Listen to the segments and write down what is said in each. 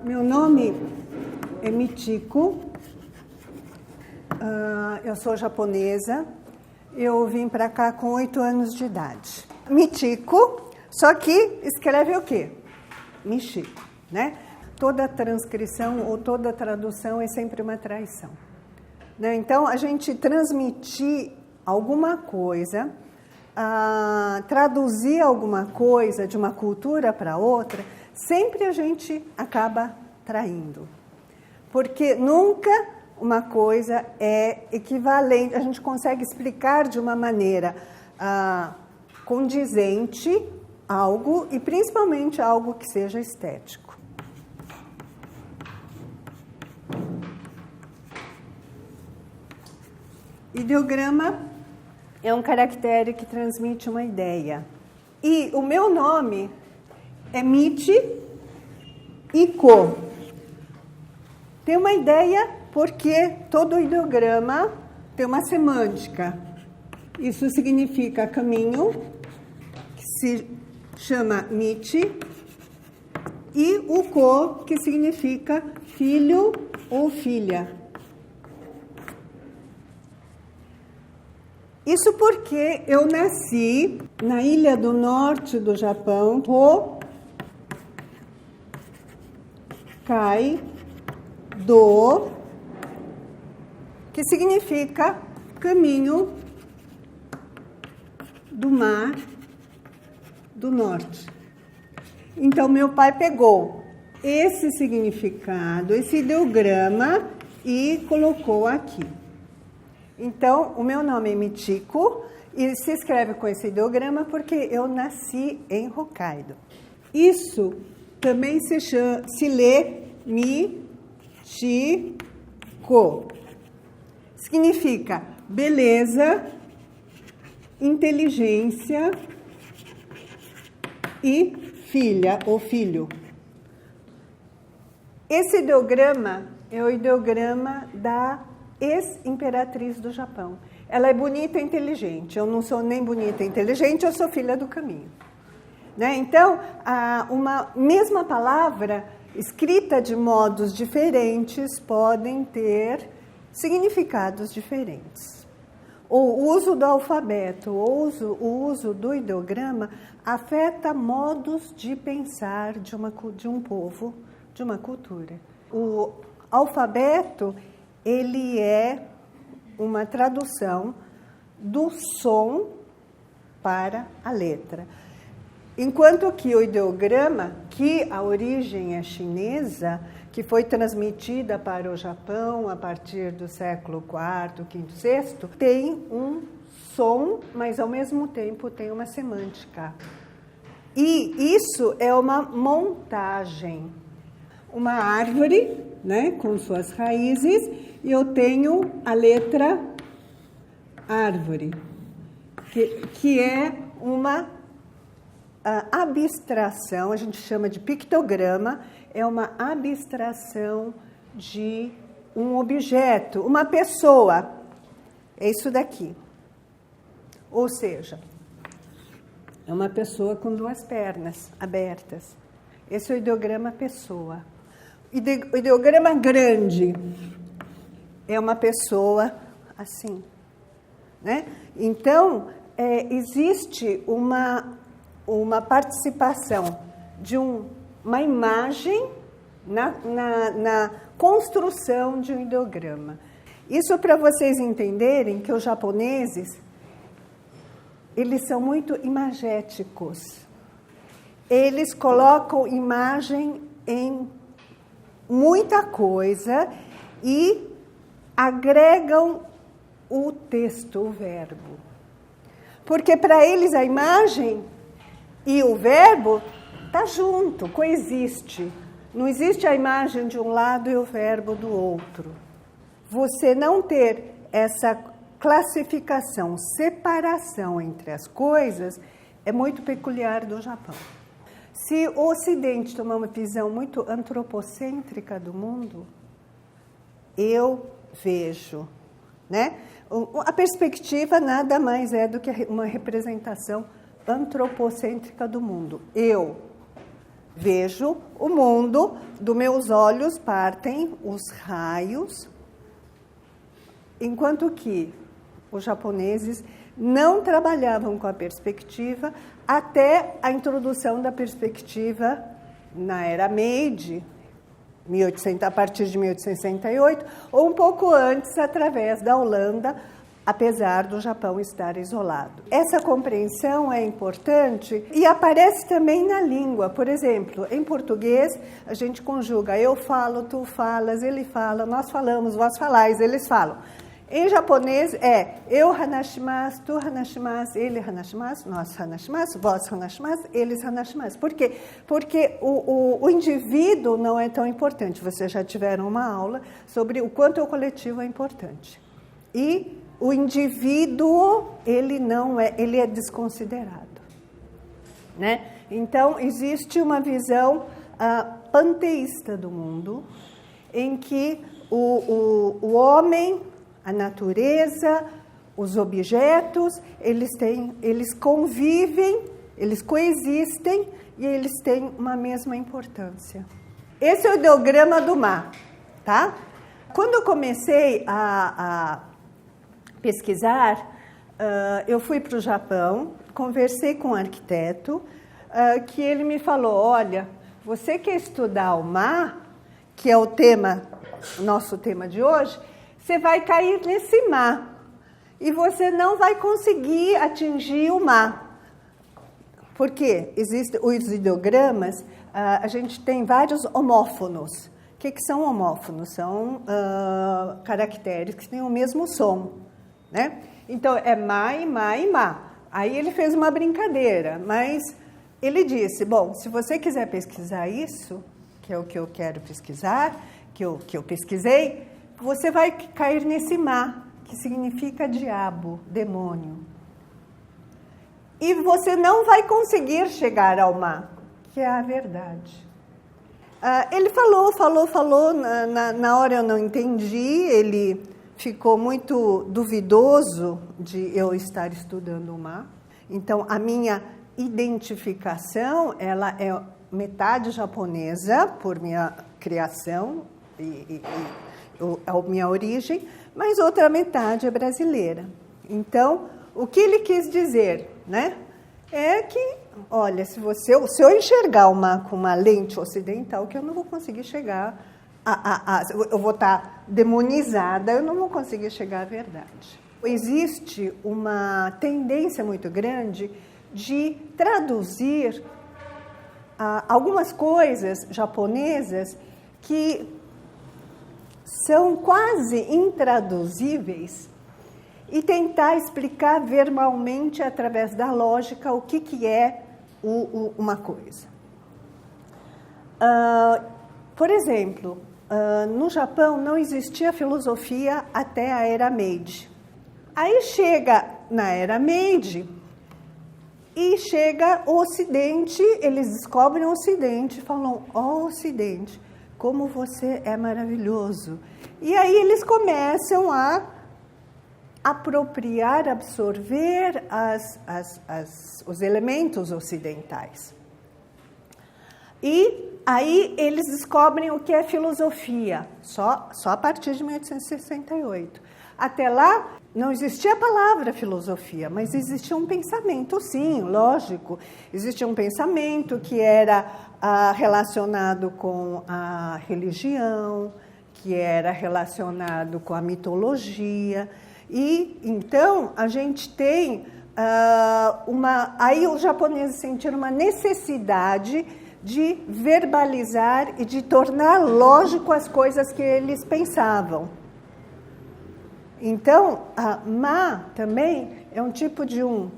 Meu nome é Michiko, eu sou japonesa, eu vim para cá com 8 anos de idade. Michiko, só que escreve o quê? Michiko, né? Toda transcrição ou toda tradução é sempre uma traição, né? Então, a gente transmitir alguma coisa, traduzir alguma coisa de uma cultura para outra, sempre a gente acaba traindo. Porque nunca uma coisa é equivalente, a gente consegue explicar de uma maneira condizente algo, e principalmente algo que seja estético. Ideograma é um caractere que transmite uma ideia. E o meu nome é Michiko. Tem uma ideia porque todo ideograma tem uma semântica. Isso significa caminho, que se chama Michi, e o ko, que significa filho ou filha. Isso porque eu nasci na ilha do norte do Japão, Hokkaido, que significa caminho do mar do norte. Então, meu pai pegou esse significado, esse ideograma, e colocou aqui. Então, o meu nome é Michiko e se escreve com esse ideograma porque eu nasci em Hokkaido. Isso também se lê Michiko. Significa beleza, inteligência e filha ou filho. Esse ideograma é o ideograma da ex-imperatriz do Japão. Ela é bonita e inteligente. Eu não sou nem bonita e inteligente, eu sou filha do caminho. Né? Então, uma mesma palavra, escrita de modos diferentes, podem ter significados diferentes. O uso do alfabeto, o uso do ideograma, afeta modos de pensar de um povo, de uma cultura. O alfabeto, ele é uma tradução do som para a letra. Enquanto que o ideograma, que a origem é chinesa, que foi transmitida para o Japão a partir do século IV, V, VI, tem um som, mas ao mesmo tempo tem uma semântica. E isso é uma montagem. Uma árvore, né, com suas raízes, e eu tenho a letra árvore, que é uma abstração, a gente chama de pictograma, é uma abstração de um objeto, uma pessoa. É isso daqui. Ou seja, é uma pessoa com 2 pernas abertas. Esse é o ideograma pessoa. O ideograma grande é uma pessoa assim, né? Então, existe uma participação de uma imagem na construção de um ideograma. Isso para vocês entenderem que os japoneses, eles são muito imagéticos. Eles colocam imagem em muita coisa e agregam o texto, o verbo. Porque para eles a imagem e o verbo tá junto, coexiste. Não existe a imagem de um lado e o verbo do outro. Você não ter essa classificação, separação entre as coisas, é muito peculiar do Japão. Se o Ocidente tomar uma visão muito antropocêntrica do mundo, eu vejo, né? A perspectiva nada mais é do que uma representação antropocêntrica do mundo. Eu vejo o mundo, dos meus olhos partem os raios, enquanto que os japoneses não trabalhavam com a perspectiva até a introdução da perspectiva na era Meiji, 1800, a partir de 1868, ou um pouco antes, através da Holanda, apesar do Japão estar isolado. Essa compreensão é importante e aparece também na língua. Por exemplo, em português, a gente conjuga eu falo, tu falas, ele fala, nós falamos, vós falais, eles falam. Em japonês é eu hanashimasu, tu hanashimasu, ele hanashimasu, nós hanashimasu, vós hanashimasu, eles hanashimasu. Por quê? Porque o indivíduo não é tão importante. Vocês já tiveram uma aula sobre o quanto o coletivo é importante. E o indivíduo, ele é desconsiderado, né? Então, existe uma visão panteísta do mundo, em que o homem, a natureza, os objetos, eles convivem, eles coexistem e eles têm uma mesma importância. Esse é o ideograma do Ma, tá? Quando eu comecei a pesquisar, eu fui para o Japão, conversei com um arquiteto, que ele me falou, olha, você quer estudar o Ma, que é o nosso tema de hoje, você vai cair nesse Ma, e você não vai conseguir atingir o Ma. Por quê? Existem os ideogramas, a gente tem vários homófonos. O que são homófonos? São caracteres que têm o mesmo som, né? Então, é Ma e Ma e Ma. Aí ele fez uma brincadeira, mas ele disse, bom, se você quiser pesquisar isso, que é o que eu quero pesquisar, que eu pesquisei, você vai cair nesse Ma, que significa diabo, demônio. E você não vai conseguir chegar ao Ma, que é a verdade. Ele falou, na hora eu não entendi, ele ficou muito duvidoso de eu estar estudando o Ma. Então, a minha identificação, ela é metade japonesa, por minha criação e a minha origem, mas outra metade é brasileira. Então, o que ele quis dizer, né? É que, olha, se eu enxergar com uma lente ocidental, que eu não vou conseguir chegar eu vou estar demonizada, eu não vou conseguir chegar à verdade. Existe uma tendência muito grande de traduzir algumas coisas japonesas que são quase intraduzíveis e tentar explicar verbalmente, através da lógica, o que é uma coisa. Por exemplo, no Japão não existia filosofia até a era Meiji. Aí chega na era Meiji e chega o Ocidente, eles descobrem o Ocidente e falam, Ocidente, como você é maravilhoso. E aí eles começam a apropriar, absorver os elementos ocidentais. E aí eles descobrem o que é filosofia, só a partir de 1868. Até lá, não existia a palavra filosofia, mas existia um pensamento, sim, lógico. Existia um pensamento que era relacionado com a religião, que era relacionado com a mitologia. E, então, a gente tem aí os japoneses sentiram uma necessidade de verbalizar e de tornar lógico as coisas que eles pensavam. Então, a Ma também é um tipo de eu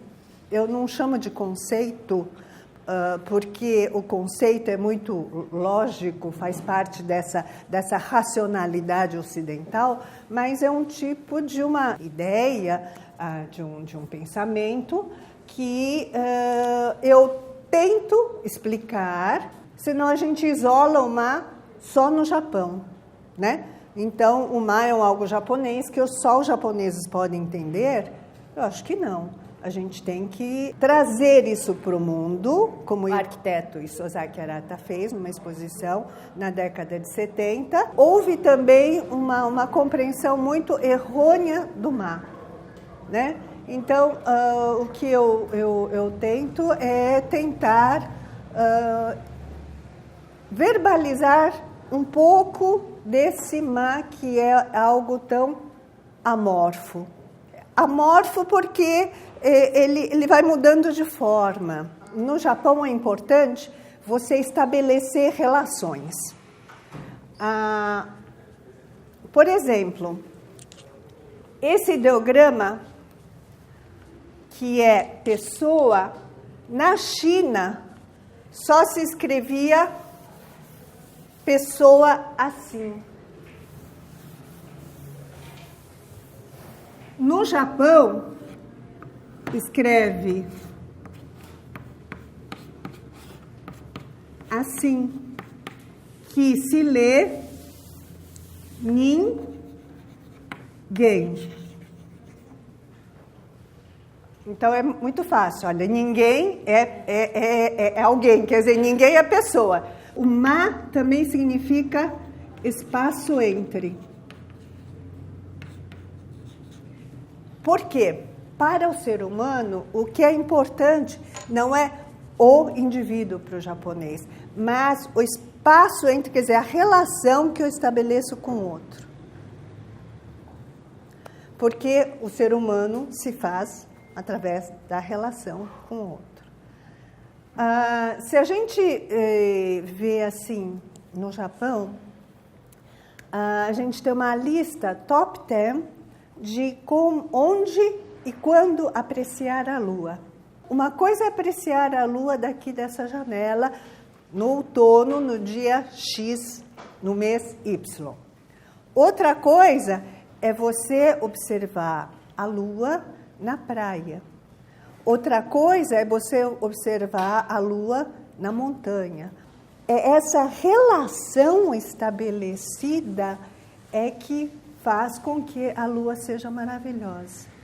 não chamo de conceito, porque o conceito é muito lógico, faz parte dessa racionalidade ocidental, mas é um tipo de uma ideia, de um pensamento que eu tento explicar, senão a gente isola o Ma só no Japão, né? Então, o Ma é algo japonês que só os japoneses podem entender? Eu acho que não. A gente tem que trazer isso para o mundo, como o arquiteto Isozaki Arata fez numa exposição na década de 70. Houve também uma compreensão muito errônea do mar, né? Então, o que eu tento é tentar verbalizar um pouco desse mar que é algo tão amorfo. Amorfo porque ele vai mudando de forma. No Japão é importante você estabelecer relações. Por exemplo, esse ideograma, que é pessoa, na China só se escrevia pessoa assim. No Japão, escreve assim, que se lê ninguém. Então é muito fácil. Olha, ninguém é alguém, quer dizer, ninguém é pessoa. O ma também significa espaço entre. Por quê? Para o ser humano, o que é importante não é o indivíduo para o japonês, mas o espaço entre, quer dizer, a relação que eu estabeleço com o outro. Porque o ser humano se faz através da relação com o outro. Se a gente vê assim no Japão, a gente tem uma lista top 10 de onde e quando apreciar a lua. Uma coisa é apreciar a lua daqui dessa janela, no outono, no dia X, no mês Y. Outra coisa é você observar a lua na praia. Outra coisa é você observar a lua na montanha. Essa relação estabelecida é que faz com que a lua seja maravilhosa.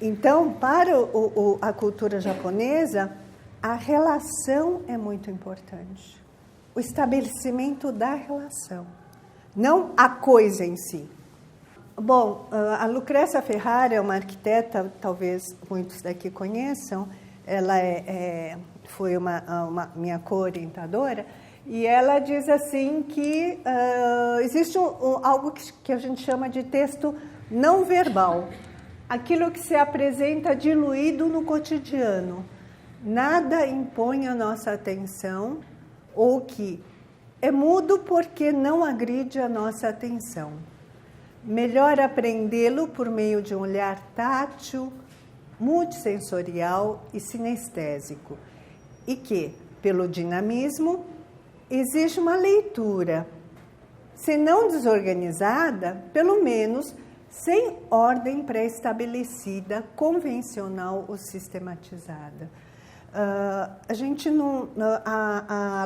Então, para a cultura japonesa, a relação é muito importante. O estabelecimento da relação, não a coisa em si. Bom, a Lucrécia Ferrara é uma arquiteta, talvez muitos daqui conheçam, ela foi uma minha co-orientadora, e ela diz assim que existe algo que a gente chama de texto não verbal, aquilo que se apresenta diluído no cotidiano. Nada impõe a nossa atenção, ou que é mudo porque não agride a nossa atenção. Melhor aprendê-lo por meio de um olhar tátil, multissensorial e sinestésico, e que, pelo dinamismo, exige uma leitura, se não desorganizada, pelo menos sem ordem pré-estabelecida, convencional ou sistematizada. A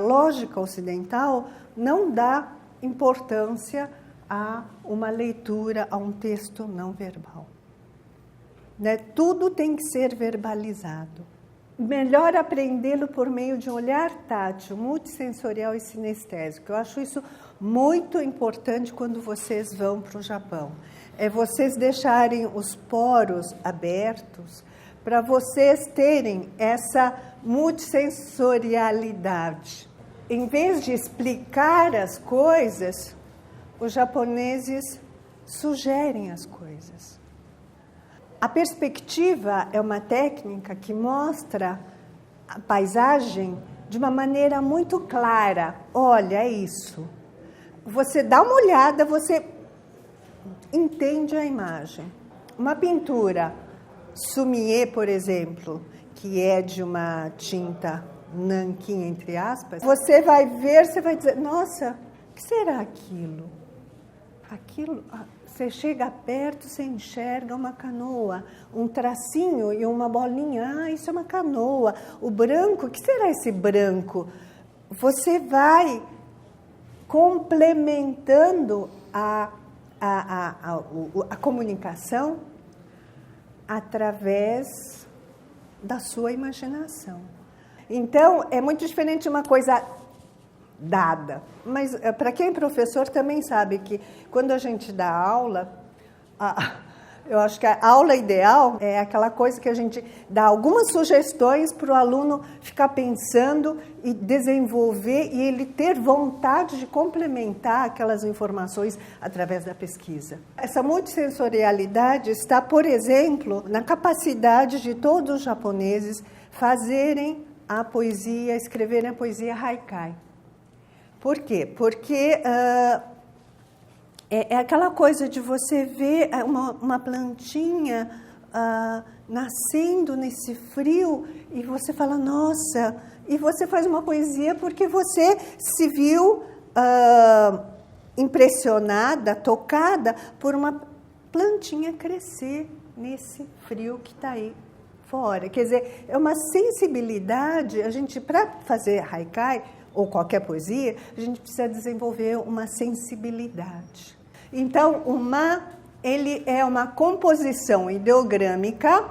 lógica ocidental não dá importância a uma leitura, a um texto não verbal. Né? Tudo tem que ser verbalizado. Melhor aprendê-lo por meio de um olhar tátil, multissensorial e sinestésico. Eu acho isso muito importante quando vocês vão para o Japão. É vocês deixarem os poros abertos para vocês terem essa multissensorialidade. Em vez de explicar as coisas, os japoneses sugerem as coisas. A perspectiva é uma técnica que mostra a paisagem de uma maneira muito clara. Olha, é isso. Você dá uma olhada, você entende a imagem. Uma pintura Sumier, por exemplo, que é de uma tinta nanquim, entre aspas, você vai ver, você vai dizer, nossa, o que será aquilo? Você chega perto, você enxerga uma canoa, um tracinho e uma bolinha, isso é uma canoa. O branco, o que será esse branco? Você vai complementando a comunicação através da sua imaginação. Então, é muito diferente de uma coisa dada. Mas, para quem é professor, também sabe que quando a gente dá aula, eu acho que a aula ideal é aquela coisa que a gente dá algumas sugestões para o aluno ficar pensando e desenvolver e ele ter vontade de complementar aquelas informações através da pesquisa. Essa multissensorialidade está, por exemplo, na capacidade de todos os japoneses fazerem a poesia, escreverem a poesia haikai. Por quê? Porque é aquela coisa de você ver uma plantinha nascendo nesse frio e você fala, nossa, e você faz uma poesia porque você se viu impressionada, tocada por uma plantinha crescer nesse frio que está aí fora. Quer dizer, é uma sensibilidade, a gente, para fazer haikai, ou qualquer poesia, a gente precisa desenvolver uma sensibilidade. Então, ele é uma composição ideogrâmica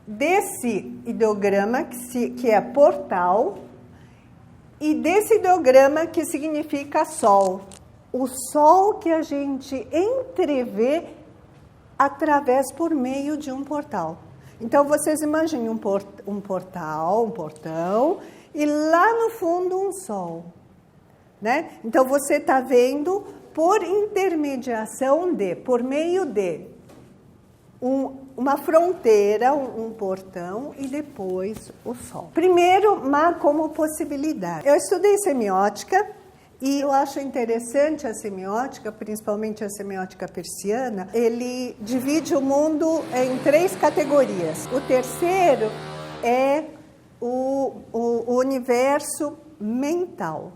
desse ideograma que é portal e desse ideograma que significa sol. O sol que a gente entrevê através por meio de um portal. Então, vocês imaginem um portal, um portão, e lá no fundo um sol, né? Então você está vendo por intermediação por meio de uma fronteira, um portão e depois o sol. Primeiro, como possibilidade. Eu estudei semiótica e eu acho interessante a semiótica, principalmente a semiótica persiana. Ele divide o mundo em 3 categorias. O terceiro é o universo mental,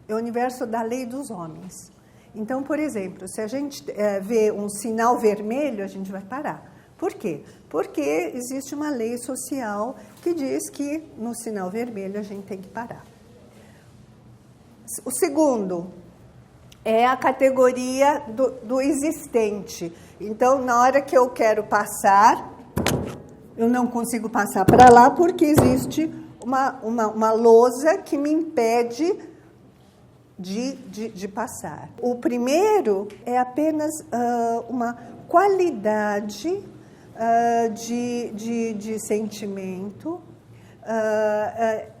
é o universo da lei dos homens. Então, por exemplo, se a gente vê um sinal vermelho, a gente vai parar. Por quê? Porque existe uma lei social que diz que no sinal vermelho a gente tem que parar. O segundo é a categoria do existente. Então, na hora que eu quero passar, eu não consigo passar para lá porque existe uma lousa que me impede de passar. O primeiro é apenas uma qualidade de sentimento,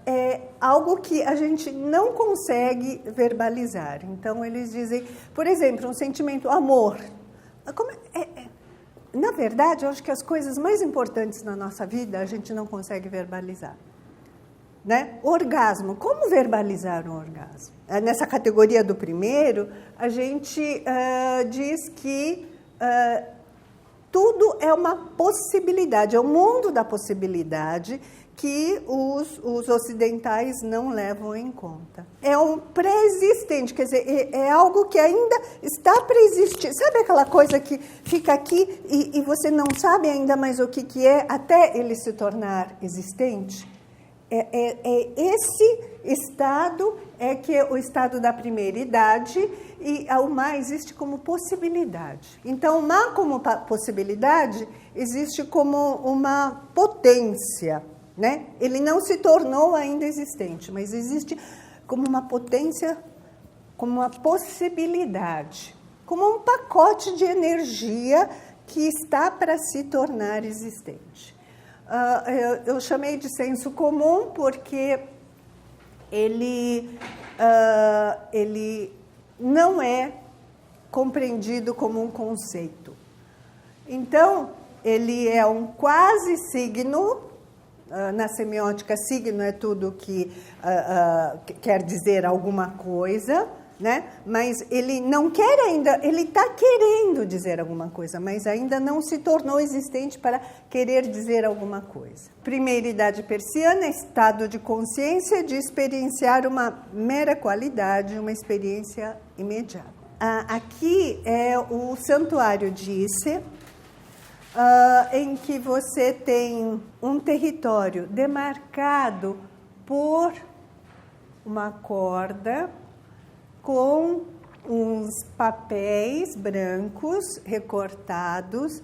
é algo que a gente não consegue verbalizar. Então, eles dizem, por exemplo, um sentimento, amor. Na verdade, eu acho que as coisas mais importantes na nossa vida a gente não consegue verbalizar. Né? Orgasmo. Como verbalizar um orgasmo? Nessa categoria do primeiro, a gente diz que tudo é uma possibilidade, é o mundo da possibilidade que os ocidentais não levam em conta. É um pré-existente, quer dizer, é algo que ainda está pré-existindo. Sabe aquela coisa que fica aqui e você não sabe ainda mais o que é até ele se tornar existente? Esse estado que é o estado da primeira idade e o má existe como possibilidade. Então, o má como possibilidade existe como uma potência, né? Ele não se tornou ainda existente, mas existe como uma potência, como uma possibilidade, como um pacote de energia que está para se tornar existente. Eu chamei de senso comum porque ele não é compreendido como um conceito. Então, ele é um quase signo. Na semiótica, signo é tudo que quer dizer alguma coisa, né? Mas ele não quer ainda, ele está querendo dizer alguma coisa, mas ainda não se tornou existente para querer dizer alguma coisa. Primeira idade persiana, estado de consciência de experienciar uma mera qualidade, uma experiência imediata. Aqui é o santuário de Ise, em que você tem um território demarcado por uma corda com uns papéis brancos recortados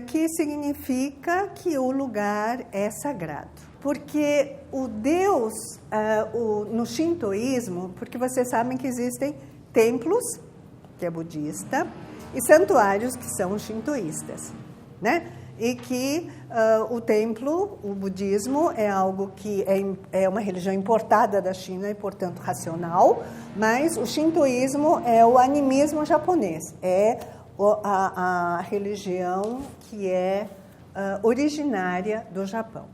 que significa que o lugar é sagrado. Porque o Deus, no shintoísmo, porque vocês sabem que existem templos, que é budista, e santuários, que são shintoístas, né? E que o templo, o budismo, é algo que é uma religião importada da China e, portanto, racional, mas o shintoísmo é o animismo japonês, é a religião que é originária do Japão.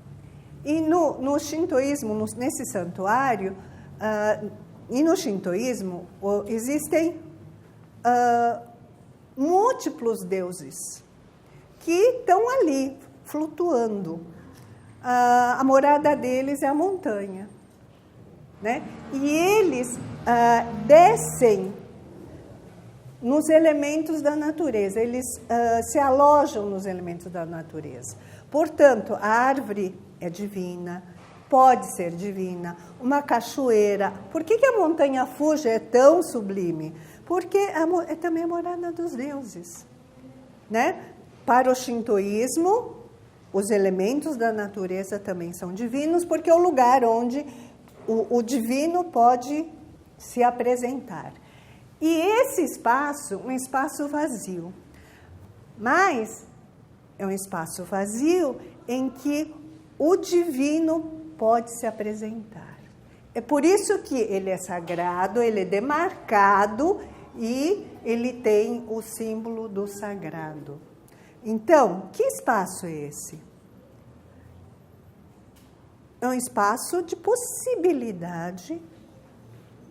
E no shintoísmo, nesse santuário, e no shintoísmo existem múltiplos deuses que estão ali, flutuando. A morada deles é a montanha, né? E eles descem nos elementos da natureza, eles se alojam nos elementos da natureza. Portanto, a árvore é divina, pode ser divina, uma cachoeira. Por que a montanha Fuji é tão sublime? Porque é também a morada dos deuses, né? Para o shintoísmo, os elementos da natureza também são divinos, porque é o lugar onde o divino pode se apresentar. E esse espaço, um espaço vazio, mas é um espaço vazio em que o divino pode se apresentar. É por isso que ele é sagrado, ele é demarcado e ele tem o símbolo do sagrado. Então, que espaço é esse? É um espaço de possibilidade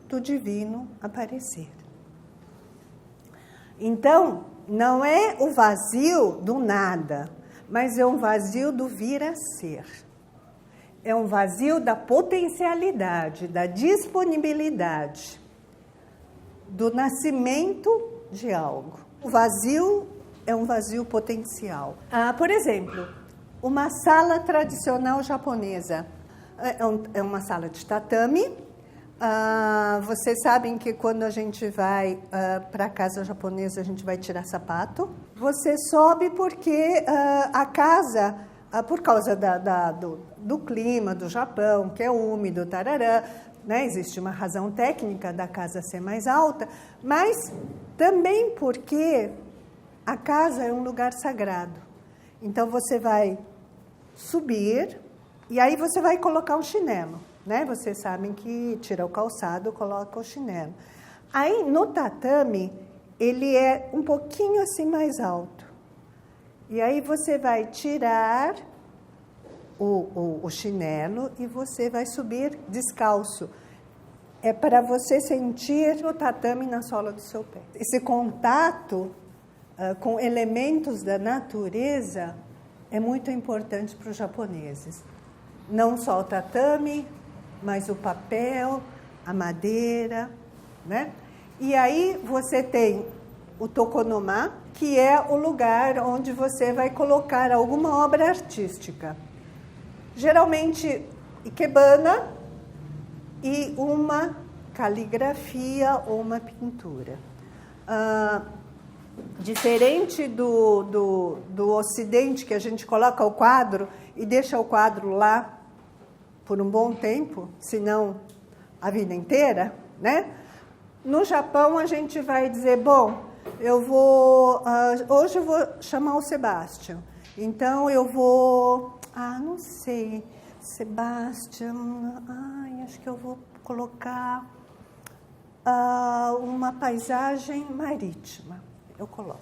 do divino aparecer. Então, não é o vazio do nada, mas é um vazio do vir a ser. É um vazio da potencialidade, da disponibilidade, do nascimento de algo. O vazio é um vazio potencial. Por exemplo, uma sala tradicional japonesa. É uma sala de tatame. Vocês sabem que quando a gente vai para a casa japonesa, a gente vai tirar sapato. Você sobe porque a casa, por causa do clima do Japão, que é úmido, tarará, né? Existe uma razão técnica da casa ser mais alta, mas também porque a casa é um lugar sagrado. Então, você vai subir e aí você vai colocar um chinelo, né? Vocês sabem que tira o calçado, coloca o chinelo. Aí, no tatame, ele é um pouquinho assim mais alto. E aí você vai tirar o chinelo e você vai subir descalço. É para você sentir o tatame na sola do seu pé. Esse contato com elementos da natureza é muito importante para os japoneses. Não só o tatame, mas o papel, a madeira, né? E aí você tem o tokonoma, que é o lugar onde você vai colocar alguma obra artística. Geralmente ikebana e uma caligrafia ou uma pintura. Diferente do Ocidente, que a gente coloca o quadro e deixa o quadro lá por um bom tempo, se não a vida inteira, né? No Japão, a gente vai dizer, bom, hoje eu vou chamar o Sebastian, então eu vou, não sei, Sebastian, acho que eu vou colocar uma paisagem marítima. Eu coloco.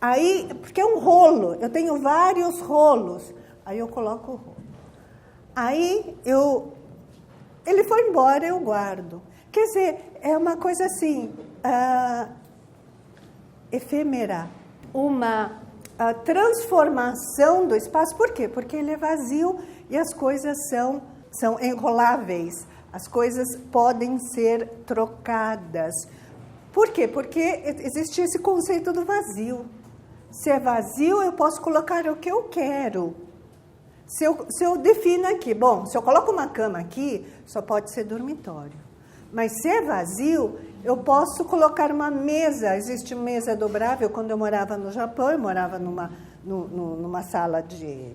Aí, porque é um rolo, eu tenho vários rolos. Aí eu coloco o rolo. Aí ele foi embora, eu guardo. Quer dizer, é uma coisa assim, efêmera. Uma transformação do espaço. Por quê? Porque ele é vazio e as coisas são enroláveis. As coisas podem ser trocadas. Por quê? Porque existe esse conceito do vazio. Se é vazio, eu posso colocar o que eu quero. Se eu defino aqui, bom, se eu coloco uma cama aqui, só pode ser dormitório. Mas se é vazio, eu posso colocar uma mesa, existe mesa dobrável. Quando eu morava no Japão, eu morava numa sala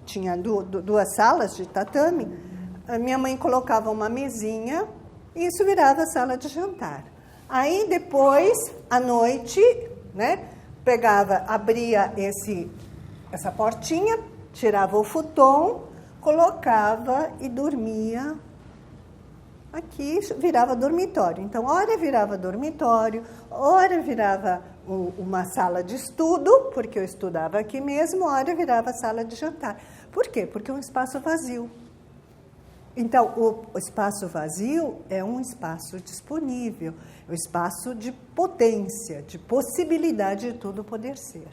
tinha duas salas de tatame, a minha mãe colocava uma mesinha e isso virava sala de jantar. Aí depois, à noite, né, abria essa portinha, tirava o futon, colocava e dormia. Aqui virava dormitório. Então, ora virava dormitório, ora virava uma sala de estudo, porque eu estudava aqui mesmo, ora virava sala de jantar. Por quê? Porque é um espaço vazio. Então, o espaço vazio é um espaço disponível, é um espaço de potência, de possibilidade de tudo poder ser.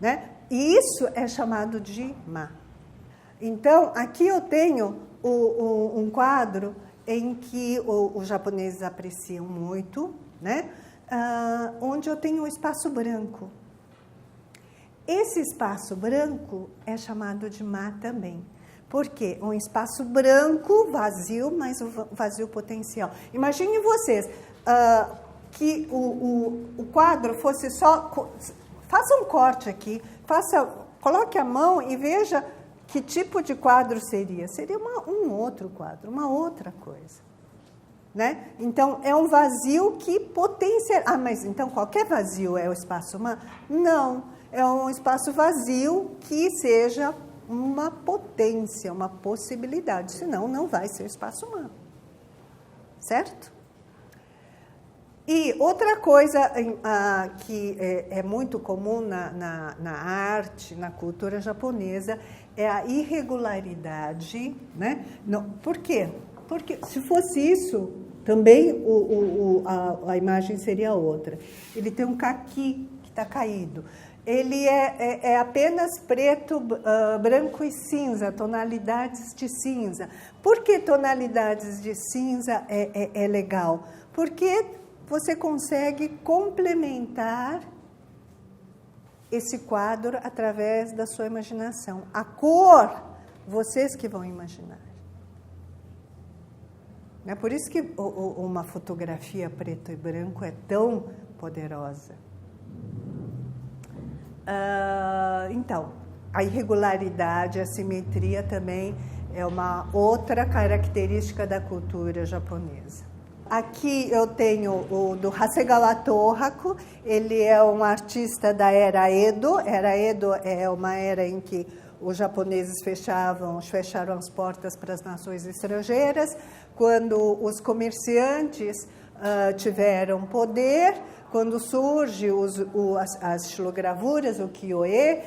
Né? E isso é chamado de ma. Então, aqui eu tenho um quadro em que os japoneses apreciam muito, né? Onde eu tenho um espaço branco. Esse espaço branco é chamado de ma também. Por quê? Um espaço branco, vazio, mas um vazio potencial. Imaginem vocês que o quadro fosse só... Faça um corte aqui, coloque a mão e veja que tipo de quadro seria. Seria um outro quadro, uma outra coisa. Né? Então, é um vazio que potencia... mas então qualquer vazio é o espaço ma? Não, é um espaço vazio que seja uma potência, uma possibilidade, senão não vai ser espaço humano. Certo? E outra coisa que é muito comum na arte, na cultura japonesa, é a irregularidade, né? Não, por quê? Porque se fosse isso, também a imagem seria outra. Ele tem um kaki que está caído. Ele é apenas preto, branco e cinza, tonalidades de cinza. Por que tonalidades de cinza é legal? Porque você consegue complementar esse quadro através da sua imaginação. A cor, vocês que vão imaginar. É por isso que uma fotografia preto e branco é tão poderosa. Então, a irregularidade, a simetria também é uma outra característica da cultura japonesa. Aqui eu tenho o do Hasegawa Tohaku, ele é um artista da era Edo. Era Edo é uma era em que os japoneses fecharam as portas para as nações estrangeiras. Quando os comerciantes tiveram poder, quando surgem as estilogravuras, o Kyoe,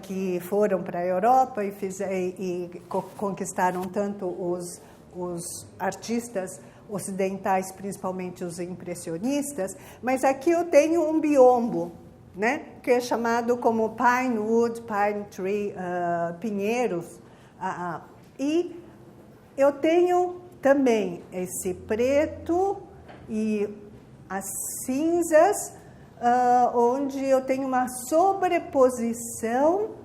que foram para a Europa e conquistaram tanto os artistas ocidentais, principalmente os impressionistas, mas aqui eu tenho um biombo, né, que é chamado como pine wood, pine tree, pinheiros, e eu tenho também esse preto e as cinzas, onde eu tenho uma sobreposição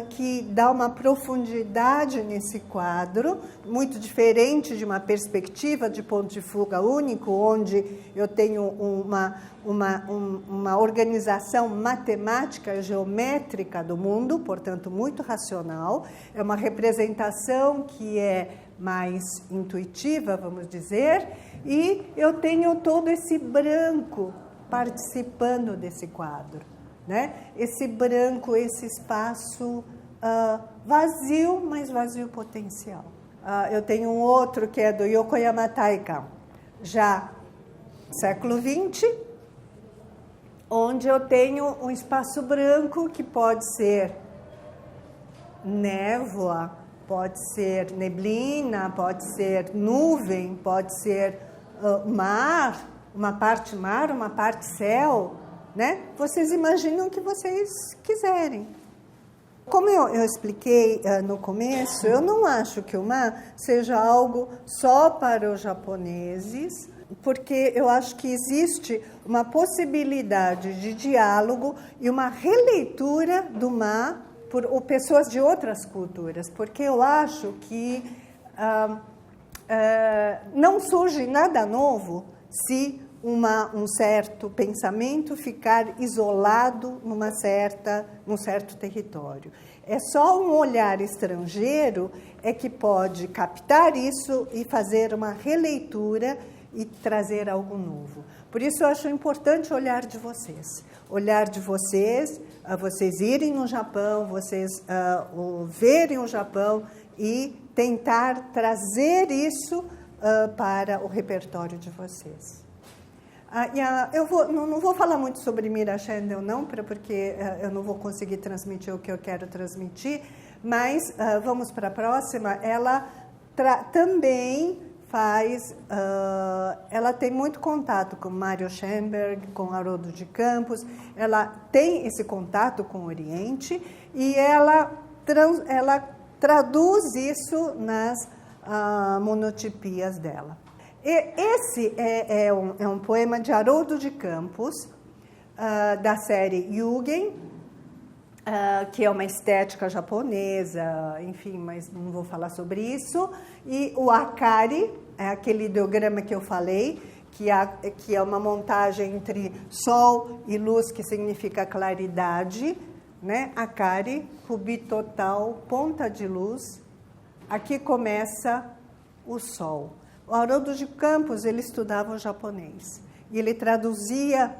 que dá uma profundidade nesse quadro, muito diferente de uma perspectiva de ponto de fuga único, onde eu tenho uma organização matemática, geométrica do mundo, portanto, muito racional. É uma representação que é mais intuitiva, vamos dizer, e eu tenho todo esse branco participando desse quadro. Né? Esse branco, esse espaço vazio, mas vazio potencial. Eu tenho um outro que é do Yokoyama Taikan, já século XX, onde eu tenho um espaço branco que pode ser névoa, pode ser neblina, pode ser nuvem, pode ser mar, uma parte mar, uma parte céu. Né? Vocês imaginam o que vocês quiserem. Como eu expliquei no começo, eu não acho que o ma seja algo só para os japoneses, porque eu acho que existe uma possibilidade de diálogo e uma releitura do ma por pessoas de outras culturas, porque eu acho que não surge nada novo se um certo pensamento ficar isolado num certo território. É só um olhar estrangeiro é que pode captar isso e fazer uma releitura e trazer algo novo. Por isso eu acho importante o olhar de vocês. Olhar de vocês, vocês irem no Japão, vocês verem o Japão e tentar trazer isso para o repertório de vocês. Eu não vou falar muito sobre Mira Schendel, não, porque eu não vou conseguir transmitir o que eu quero transmitir, mas vamos para a próxima. Ela também ela tem muito contato com Mário Schoenberg, com Haroldo de Campos, ela tem esse contato com o Oriente e ela traduz isso nas monotipias dela. Esse é um poema de Haroldo de Campos, da série Yugen, que é uma estética japonesa, enfim, mas não vou falar sobre isso. E o Akari, é aquele ideograma que eu falei, que é uma montagem entre sol e luz, que significa claridade, né? Akari, rubi total, ponta de luz. Aqui começa o sol. O Haroldo de Campos, ele estudava o japonês. E ele traduzia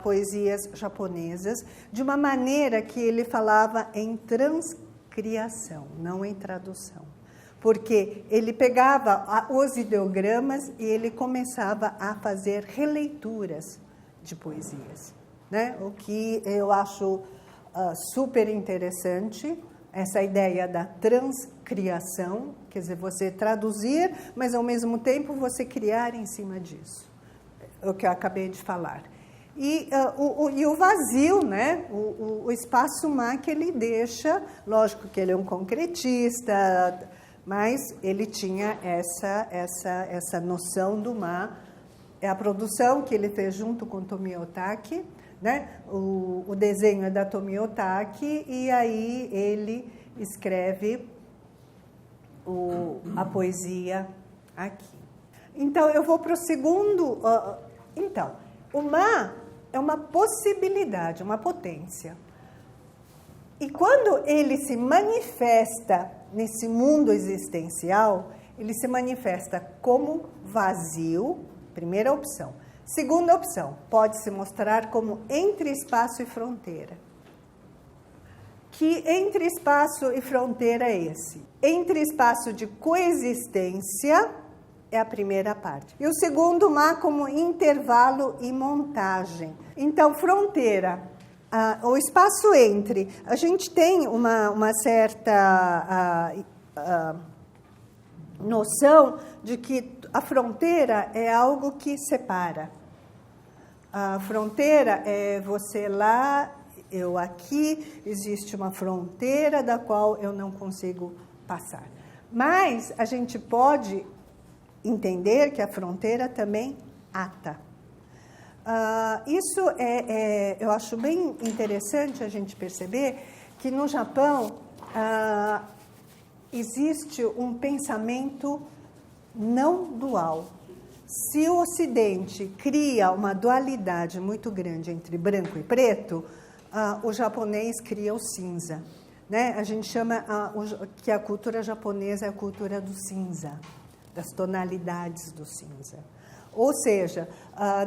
poesias japonesas de uma maneira que ele falava em transcriação, não em tradução. Porque ele pegava os ideogramas e ele começava a fazer releituras de poesias, né? O que eu acho super interessante, essa ideia da transcriação, quer dizer, você traduzir, mas ao mesmo tempo você criar em cima disso. O que eu acabei de falar. E o vazio, né? O espaço má que ele deixa, lógico que ele é um concretista, mas ele tinha essa noção do má. É a produção que ele fez junto com Tomio Otaki, né? O desenho é da Tomio Otaki, e aí ele escreve a poesia aqui. Então, eu vou para o segundo. Então, o má é uma possibilidade, uma potência. E quando ele se manifesta nesse mundo existencial, ele se manifesta como vazio, primeira opção. Segunda opção, pode se mostrar como entre espaço e fronteira. Que entre espaço e fronteira é esse? Entre espaço de coexistência é a primeira parte. E o segundo, má como intervalo e montagem. Então, fronteira, o espaço entre. A gente tem uma certa noção de que a fronteira é algo que separa. A fronteira é você lá, eu aqui, existe uma fronteira da qual eu não consigo passar. Mas a gente pode entender que a fronteira também ata. Isso eu acho bem interessante a gente perceber que no Japão existe um pensamento não dual. Se o Ocidente cria uma dualidade muito grande entre branco e preto, o japonês cria o cinza, né? A gente chama que a cultura japonesa é a cultura do cinza, das tonalidades do cinza. Ou seja,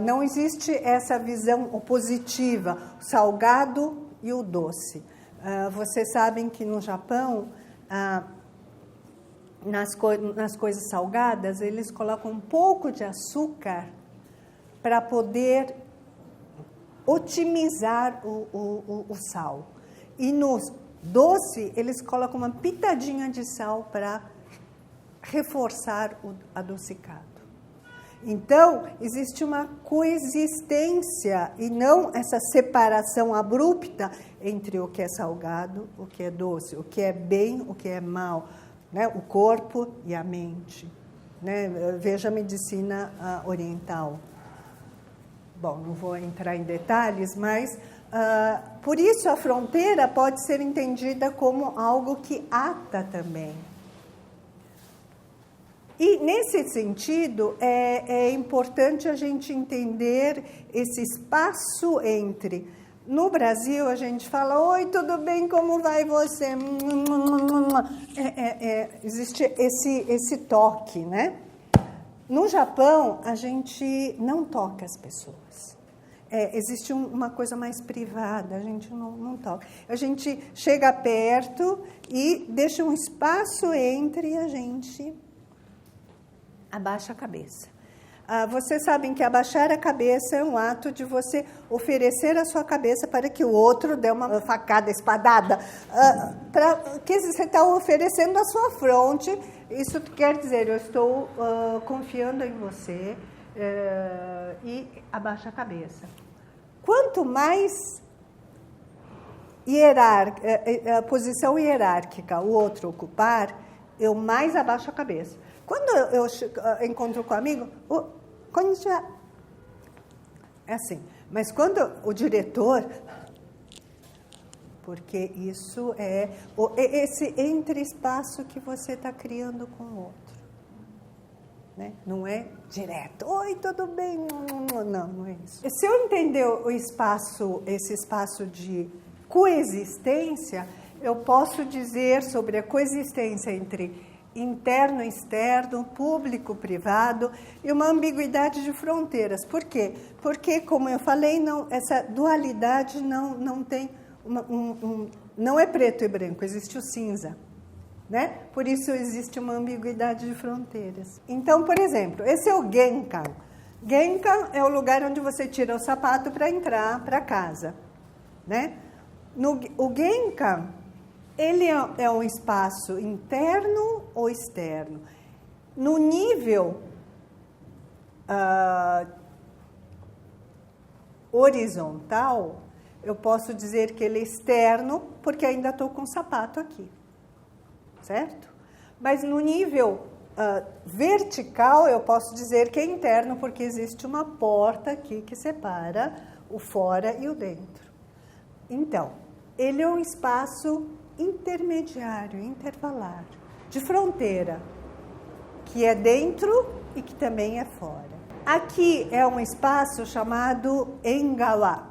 não existe essa visão opositiva, o salgado e o doce. Vocês sabem que no Japão, nas coisas salgadas, eles colocam um pouco de açúcar para poder otimizar o sal. E no doce, eles colocam uma pitadinha de sal para reforçar o adocicado. Então, existe uma coexistência e não essa separação abrupta entre o que é salgado, o que é doce, o que é bem, o que é mal, né? O corpo e a mente, né? Veja a medicina oriental. Bom, não vou entrar em detalhes, mas por isso a fronteira pode ser entendida como algo que ata também. E, nesse sentido, é importante a gente entender esse espaço entre... No Brasil, a gente fala, oi, tudo bem, como vai você? Existe esse toque, né? No Japão, a gente não toca as pessoas. Existe uma coisa mais privada, a gente não toca. A gente chega perto e deixa um espaço entre a gente... Abaixa a cabeça. Vocês sabem que abaixar a cabeça é um ato de você oferecer a sua cabeça para que o outro dê uma facada, espadada. Que você está oferecendo a sua fronte. Isso quer dizer, eu estou confiando em você e abaixa a cabeça. Quanto mais a posição hierárquica o outro ocupar, eu mais abaixo a cabeça. Quando eu encontro com um amigo, konnichiwa. É assim. Mas quando o diretor, porque isso é esse entre-espaço que você está criando com o outro. Né? Não é direto. Oi, tudo bem? Não é isso. Se eu entender esse espaço de coexistência, eu posso dizer sobre a coexistência entre interno e externo, público, privado, e uma ambiguidade de fronteiras. Por quê? Porque, como eu falei, essa dualidade não tem... não é preto e branco, existe o cinza. Né? Por isso existe uma ambiguidade de fronteiras. Então, por exemplo, esse é o Genkan. Genkan é o lugar onde você tira o sapato para entrar para casa. Né? O Genkan, ele é um espaço interno ou externo? No nível horizontal, eu posso dizer que ele é externo, porque ainda estou com o sapato aqui, certo? Mas no nível vertical, eu posso dizer que é interno, porque existe uma porta aqui que separa o fora e o dentro. Então, ele é um espaço intermediário, intervalar, de fronteira, que é dentro e que também é fora. Aqui é um espaço chamado engawa.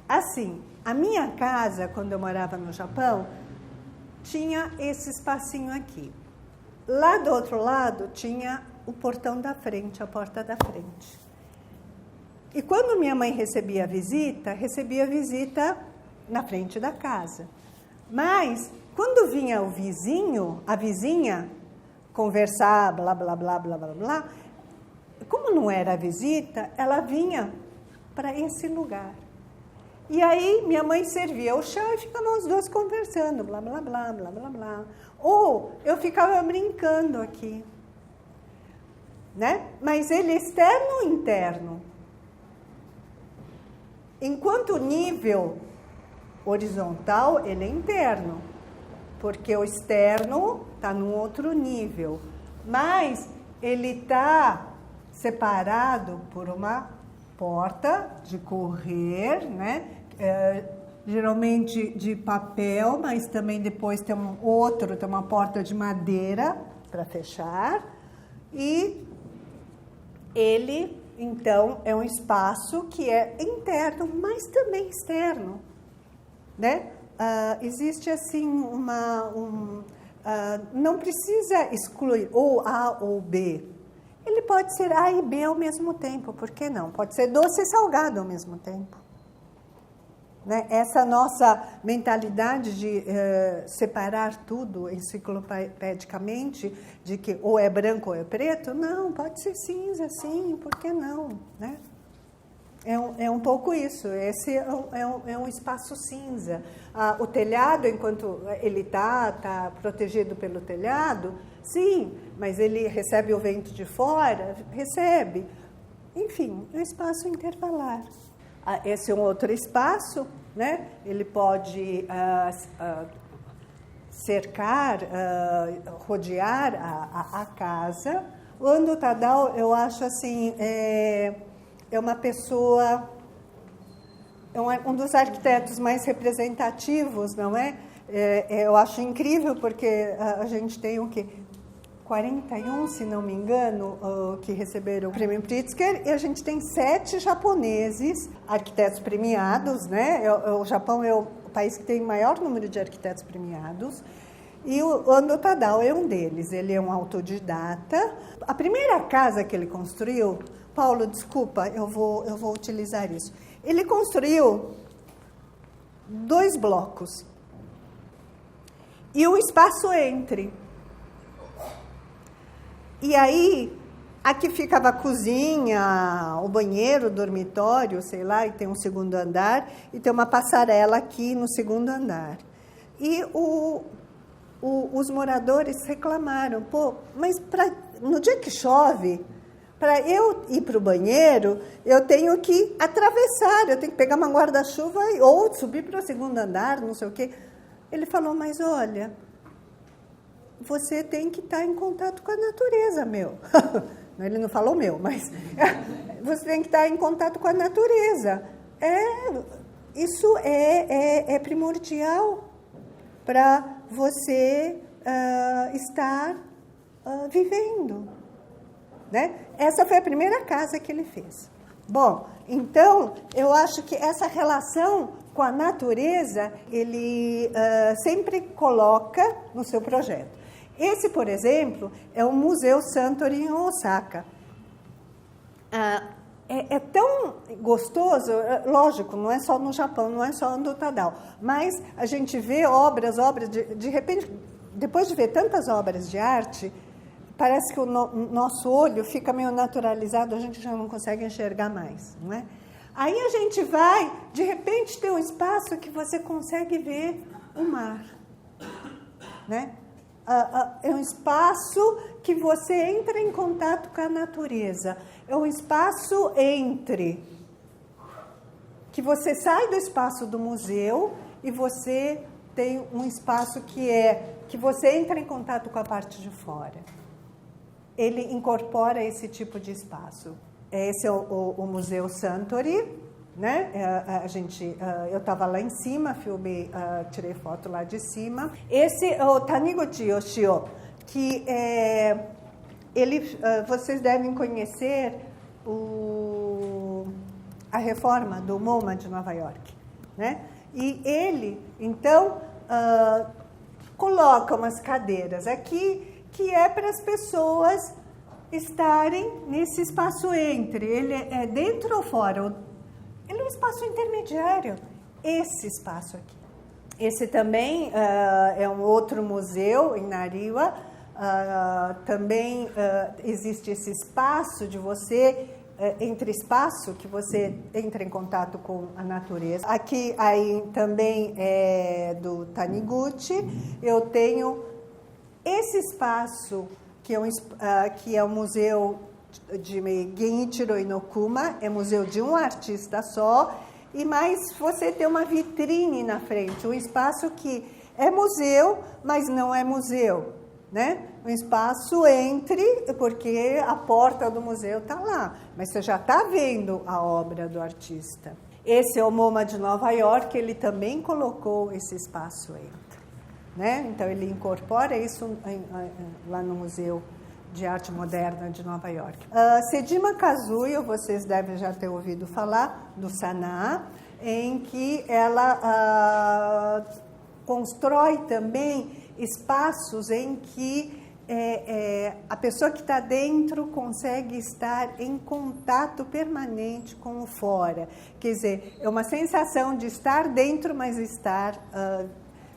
Assim, a minha casa, quando eu morava no Japão, tinha esse espacinho aqui. Lá do outro lado tinha o portão da frente, a porta da frente. E quando minha mãe recebia visita na frente da casa. Mas, quando vinha o vizinho, a vizinha, conversar, blá, blá, blá, blá, blá, blá, como não era a visita, ela vinha para esse lugar. E aí, minha mãe servia o chá e ficavam os dois conversando, blá, blá, blá, blá, blá, blá. Ou eu ficava brincando aqui. Né? Mas ele é externo ou interno? Enquanto o nível horizontal, ele é interno, porque o externo está num outro nível, mas ele está separado por uma porta de correr, né? Geralmente de papel, mas também depois tem tem uma porta de madeira para fechar, e ele... Então, é um espaço que é interno, mas também externo. Né? Existe, assim, não precisa excluir ou A ou B. Ele pode ser A e B ao mesmo tempo, por que não? Pode ser doce e salgado ao mesmo tempo. Né? Essa nossa mentalidade de separar tudo enciclopedicamente, de que ou é branco ou é preto, não, pode ser cinza, sim, por que não? Né? É um pouco isso, esse é um espaço cinza. O telhado, enquanto ele está protegido pelo telhado, sim, mas ele recebe o vento de fora? Recebe. Enfim, é um espaço intervalar. Esse é um outro espaço, né? Ele pode cercar, rodear a casa. O Ando Tadao, eu acho assim, é uma pessoa, um dos arquitetos mais representativos, não é? Eu acho incrível porque a gente tem o quê? 41, se não me engano, que receberam o prêmio Pritzker, e a gente tem 7 japoneses, arquitetos premiados, né? O Japão é o país que tem o maior número de arquitetos premiados, e o Ando Tadao é um deles. Ele é um autodidata. A primeira casa que ele construiu, Paulo, desculpa, eu vou utilizar isso. Ele construiu 2 blocos e o espaço entre. E aí, aqui ficava a cozinha, o banheiro, o dormitório, sei lá, e tem um segundo andar, e tem uma passarela aqui no segundo andar. E os moradores reclamaram, pô, mas no dia que chove, para eu ir para o banheiro, eu tenho que atravessar, eu tenho que pegar uma guarda-chuva ou subir para o segundo andar, não sei o quê. Ele falou, mas olha, você tem que estar em contato com a natureza, meu. Ele não falou meu, mas você tem que estar em contato com a natureza. Isso é primordial para você estar vivendo, né? Essa foi a primeira casa que ele fez. Bom, então, eu acho que essa relação com a natureza, ele sempre coloca no seu projeto. Esse, por exemplo, é o Museu Santori em Osaka. É tão gostoso, lógico, não é só no Japão, não é só no Tadao, mas a gente vê obras, de repente, depois de ver tantas obras de arte, parece que o nosso olho fica meio naturalizado, a gente já não consegue enxergar mais, não é? Aí a gente vai, de repente tem um espaço que você consegue ver o mar, né? É um espaço que você entra em contato com a natureza. É um espaço que você sai do espaço do museu e você tem um espaço que você entra em contato com a parte de fora. Ele incorpora esse tipo de espaço. Esse é o Museu Santori, né? Eu estava lá em cima, filmei, tirei foto lá de cima. Esse é o Taniguchi Yoshio, que vocês devem conhecer a reforma do MoMA de Nova York, né? E ele, então, coloca umas cadeiras aqui que é para as pessoas estarem nesse espaço entre. Ele é dentro ou fora? Ele é um espaço intermediário, esse espaço aqui. Esse também é um outro museu em Nariwa. Também existe esse espaço de você, entre espaço, que você entra em contato com a natureza. Aqui aí também é do Taniguchi. Eu tenho esse espaço, que é um museu de Genichiro Inokuma, é museu de um artista só, mas você tem uma vitrine na frente, um espaço que é museu, mas não é museu, né? Um espaço porque a porta do museu está lá, mas você já está vendo a obra do artista. Esse é o MoMA de Nova York, ele também colocou esse espaço né? Então ele incorpora isso lá no Museu de Arte Moderna de Nova York. Sejima Kazuyo, vocês devem já ter ouvido falar do Sanaa, em que ela constrói também espaços em que a pessoa que está dentro consegue estar em contato permanente com o fora. Quer dizer, é uma sensação de estar dentro, mas estar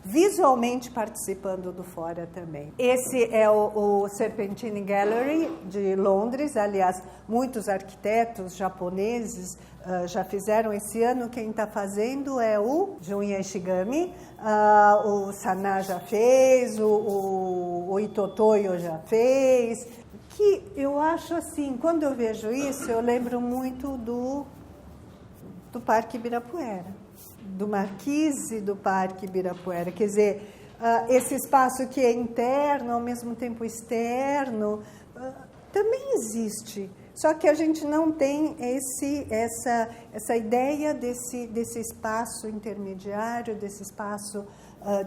visualmente participando do fora também. Esse é o Serpentine Gallery de Londres. Aliás, muitos arquitetos japoneses já fizeram esse ano. Quem está fazendo é o Junya Ishigami, o Sanaa já fez, o Ito Toyo já fez. Que eu acho assim, quando eu vejo isso, eu lembro muito do Parque Ibirapuera, do Marquise do Parque Ibirapuera. Quer dizer, esse espaço que é interno, ao mesmo tempo externo, também existe. Só que a gente não tem essa ideia desse espaço intermediário, desse espaço,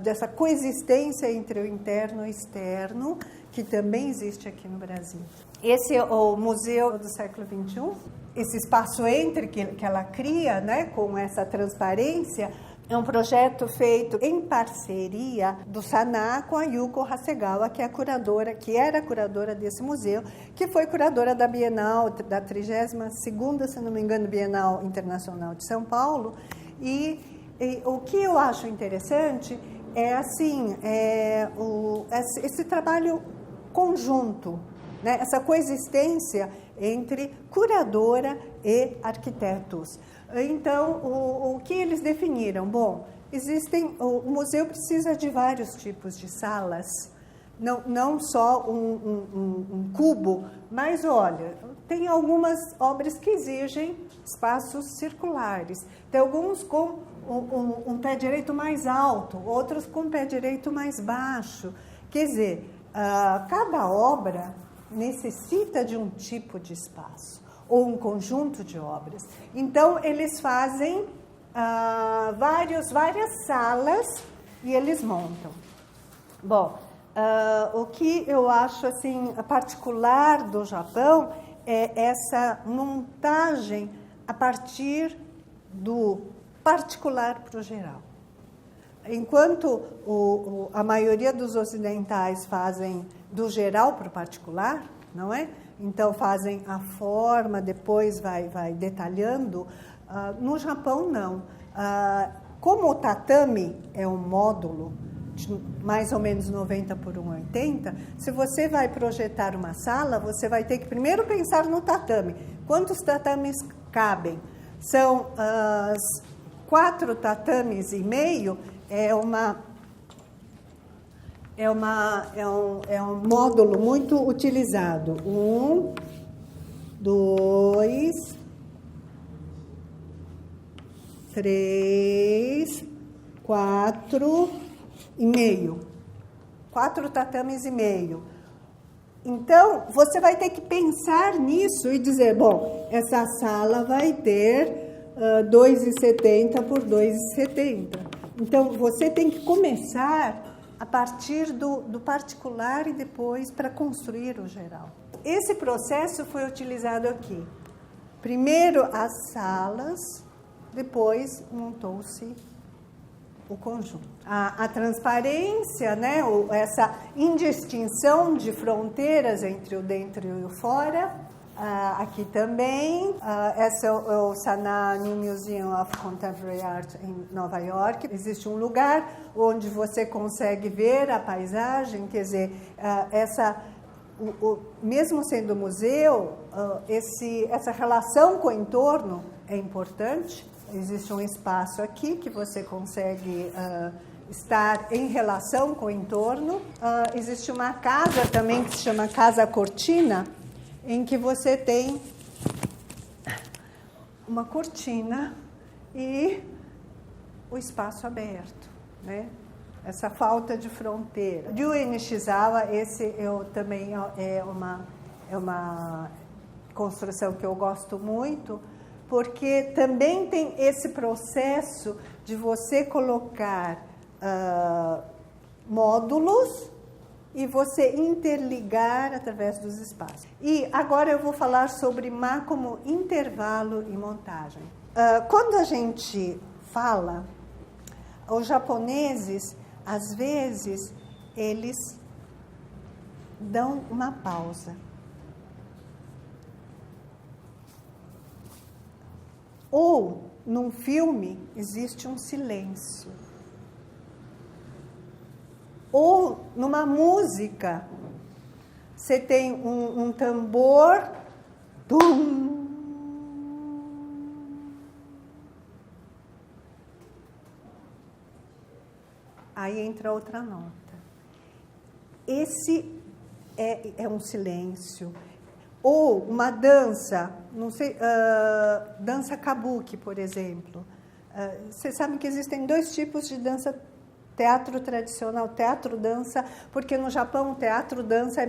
dessa coexistência entre o interno e o externo, que também existe aqui no Brasil. Esse é o Museu do Século XXI, esse espaço entre que ela cria, né, com essa transparência, é um projeto feito em parceria do Saná com a Yuko Hasegawa, que é a curadora, que era curadora desse museu, que foi curadora da Bienal, da 32ª, se não me engano, Bienal Internacional de São Paulo. E o que eu acho interessante é assim, esse trabalho conjunto, né? Essa coexistência entre curadora e arquitetos. Então, o que eles definiram? Bom, o museu precisa de vários tipos de salas, não só um cubo, mas olha, tem algumas obras que exigem espaços circulares, tem alguns com um pé direito mais alto, outros com um pé direito mais baixo. Quer dizer, cada obra necessita de um tipo de espaço ou um conjunto de obras. Então, eles fazem várias salas e eles montam. Bom, o que eu acho assim particular do Japão é essa montagem a partir do particular para o geral. Enquanto a maioria dos ocidentais fazem do geral para o particular, não é? Então fazem a forma, depois vai detalhando. No Japão, não. Como o tatame é um módulo de mais ou menos 90 por 1,80, se você vai projetar uma sala, você vai ter que primeiro pensar no tatame. Quantos tatames cabem? São 4 tatames e meio, é um módulo muito utilizado. 1, 2, 3, 4 e meio. 4 tatames e meio. Então, você vai ter que pensar nisso e dizer, bom, essa sala vai ter 2,70 por 2,70. Então, você tem que começar a partir do particular e depois para construir o geral. Esse processo foi utilizado aqui. Primeiro as salas, depois montou-se o conjunto. A transparência, né, essa indistinção de fronteiras entre o dentro e o fora, aqui também. Esse é o Saná New Museum of Contemporary Art em Nova York. Existe um lugar onde você consegue ver a paisagem, quer dizer, mesmo sendo museu, essa relação com o entorno é importante. Existe um espaço aqui que você consegue estar em relação com o entorno. Existe uma casa também que se chama Casa Cortina, em que você tem uma cortina e o espaço aberto, né? Essa falta de fronteira. Ryu Nishizawa, esse também é uma construção que eu gosto muito, porque também tem esse processo de você colocar módulos e você interligar através dos espaços. E agora eu vou falar sobre Ma como intervalo e montagem. Quando a gente fala, os japoneses, às vezes, eles dão uma pausa. Ou, num filme, existe um silêncio. Ou, numa música, você tem um tambor, tum, aí entra outra nota. Esse é um silêncio. Ou uma dança, não sei, dança kabuki, por exemplo. Vocês sabem que existem 2 tipos de dança: teatro tradicional, teatro-dança, porque no Japão o teatro-dança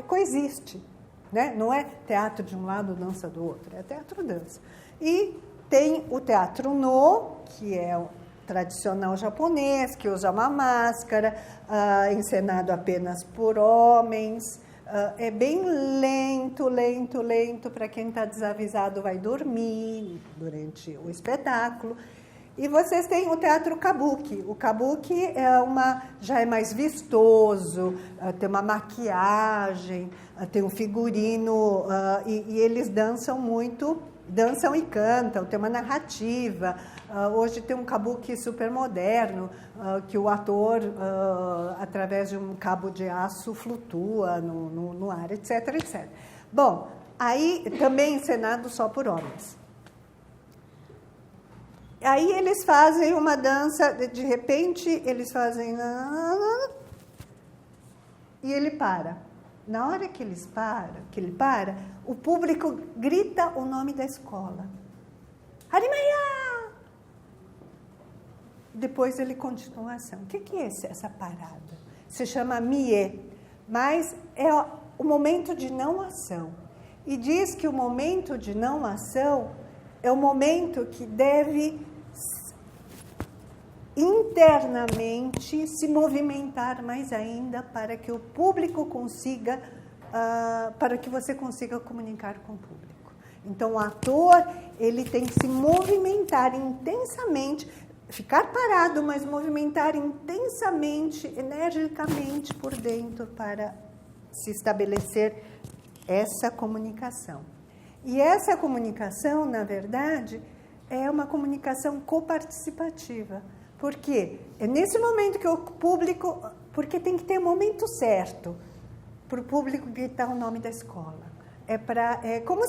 coexiste, né? Não é teatro de um lado, dança do outro, é teatro-dança. E tem o teatro no, que é tradicional japonês, que usa uma máscara, encenado apenas por homens. É bem lento, para quem está desavisado vai dormir durante o espetáculo. E vocês têm o teatro kabuki. O kabuki já é mais vistoso, tem uma maquiagem, tem um figurino, e eles dançam muito, dançam e cantam, tem uma narrativa. Hoje tem um kabuki super moderno, que o ator, através de um cabo de aço, flutua no ar, etc, etc. Bom, aí também encenado só por homens. Aí eles fazem uma dança, de repente eles fazem... E ele para. Na hora que ele para, o público grita o nome da escola. Harimaya! Depois ele continua a ação. O que é essa parada? Se chama mie, mas é o momento de não ação. E diz que o momento de não ação é o momento que deve internamente se movimentar mais ainda para que o público consiga, para que você consiga comunicar com o público. Então, o ator, ele tem que se movimentar intensamente, ficar parado, mas movimentar intensamente, energicamente por dentro para se estabelecer essa comunicação. E essa comunicação, na verdade, é uma comunicação coparticipativa. Por quê? É nesse momento que o público... Porque tem que ter o momento certo para o público gritar o nome da escola. É como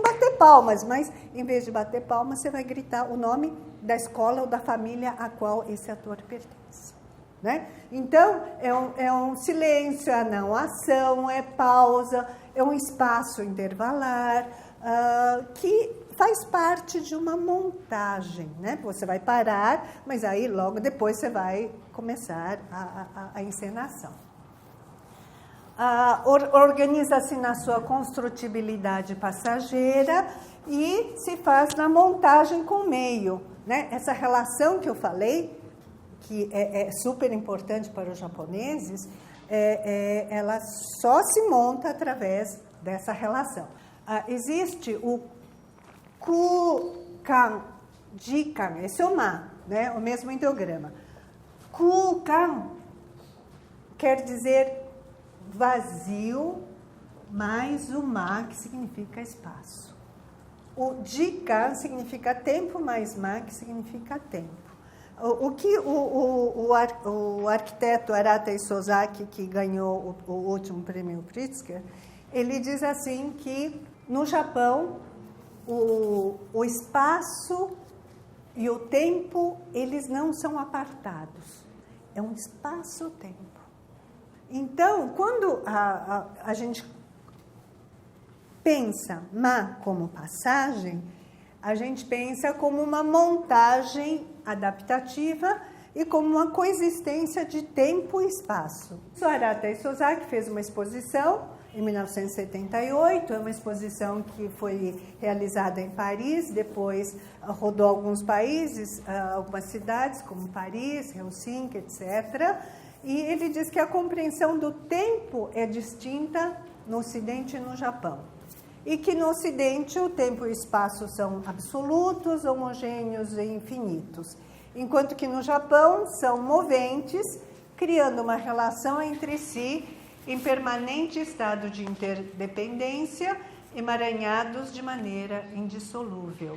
bater palmas, mas em vez de bater palmas, você vai gritar o nome da escola ou da família a qual esse ator pertence. Né? Então, é um silêncio, é não ação, é pausa, é um espaço intervalar, que faz parte de uma montagem, né? Você vai parar, mas aí logo depois você vai começar a encenação. Organiza-se na sua construtibilidade passageira e se faz na montagem com o meio, né? Essa relação que eu falei, que é super importante para os japoneses, ela só se monta através dessa relação. Existe o Kukan, Jikan, esse é o Ma, né? O mesmo ideograma. Kukan quer dizer vazio, mais o Ma, que significa espaço. O Jikan significa tempo, mais Ma, que significa tempo. O que o arquiteto Arata Isozaki, que ganhou o último prêmio Pritzker, ele diz assim que no Japão o espaço e o tempo, eles não são apartados. É um espaço-tempo. Então, quando a gente pensa Ma como passagem, a gente pensa como uma montagem adaptativa e como uma coexistência de tempo e espaço. O Arata Isozaki fez uma exposição em 1978, é uma exposição que foi realizada em Paris, depois rodou alguns países, algumas cidades, como Paris, Helsinki, etc. E ele diz que a compreensão do tempo é distinta no Ocidente e no Japão. E que no Ocidente o tempo e o espaço são absolutos, homogêneos e infinitos. Enquanto que no Japão são moventes, criando uma relação entre si em permanente estado de interdependência, emaranhados de maneira indissolúvel.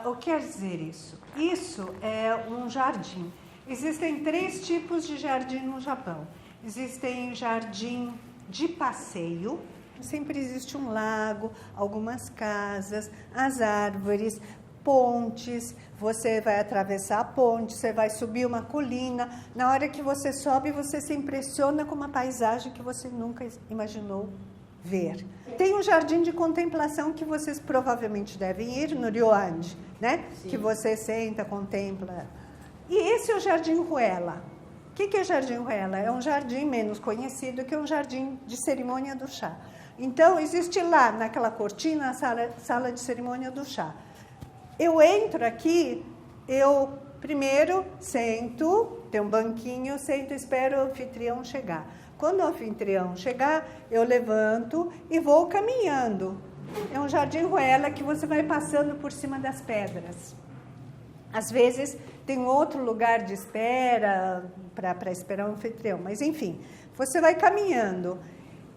O que quer dizer isso? Isso é um jardim. Existem 3 tipos de jardim no Japão. Existem jardim de passeio, sempre existe um lago, algumas casas, as árvores, pontes, você vai atravessar a ponte, você vai subir uma colina, na hora que você sobe, você se impressiona com uma paisagem que você nunca imaginou ver. Tem um jardim de contemplação que vocês provavelmente devem ir, no Ryoanji, né? Sim. Que você senta, contempla. E esse é o Jardim Ruela. O que é o Jardim Ruela? É um jardim menos conhecido, que é um jardim de cerimônia do chá. Então, existe lá, naquela cortina, a sala de cerimônia do chá. Eu entro aqui, eu primeiro sento, tem um banquinho, sento e espero o anfitrião chegar. Quando o anfitrião chegar, eu levanto e vou caminhando. É um jardim ruela que você vai passando por cima das pedras. Às vezes tem outro lugar de espera para esperar o anfitrião, mas enfim, você vai caminhando.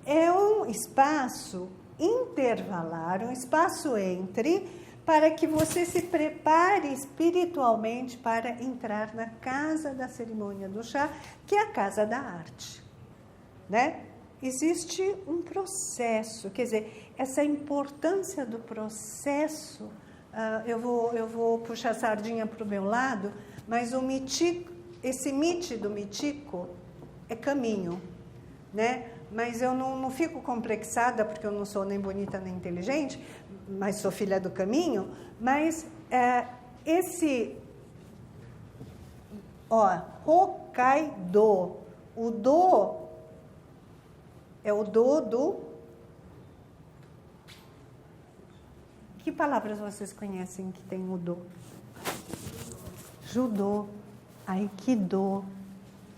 É um espaço intervalar, um espaço entre, para que você se prepare espiritualmente para entrar na casa da cerimônia do chá, que é a casa da arte, né? Existe um processo, quer dizer, essa importância do processo. Eu vou puxar a sardinha para o meu lado, mas esse mite do mitico é caminho, né? Mas eu não fico complexada, porque eu não sou nem bonita nem inteligente, mas sou filha do caminho. Mas Hokkaido, o do é o do... Que palavras vocês conhecem que tem o do? Judô, Aikido,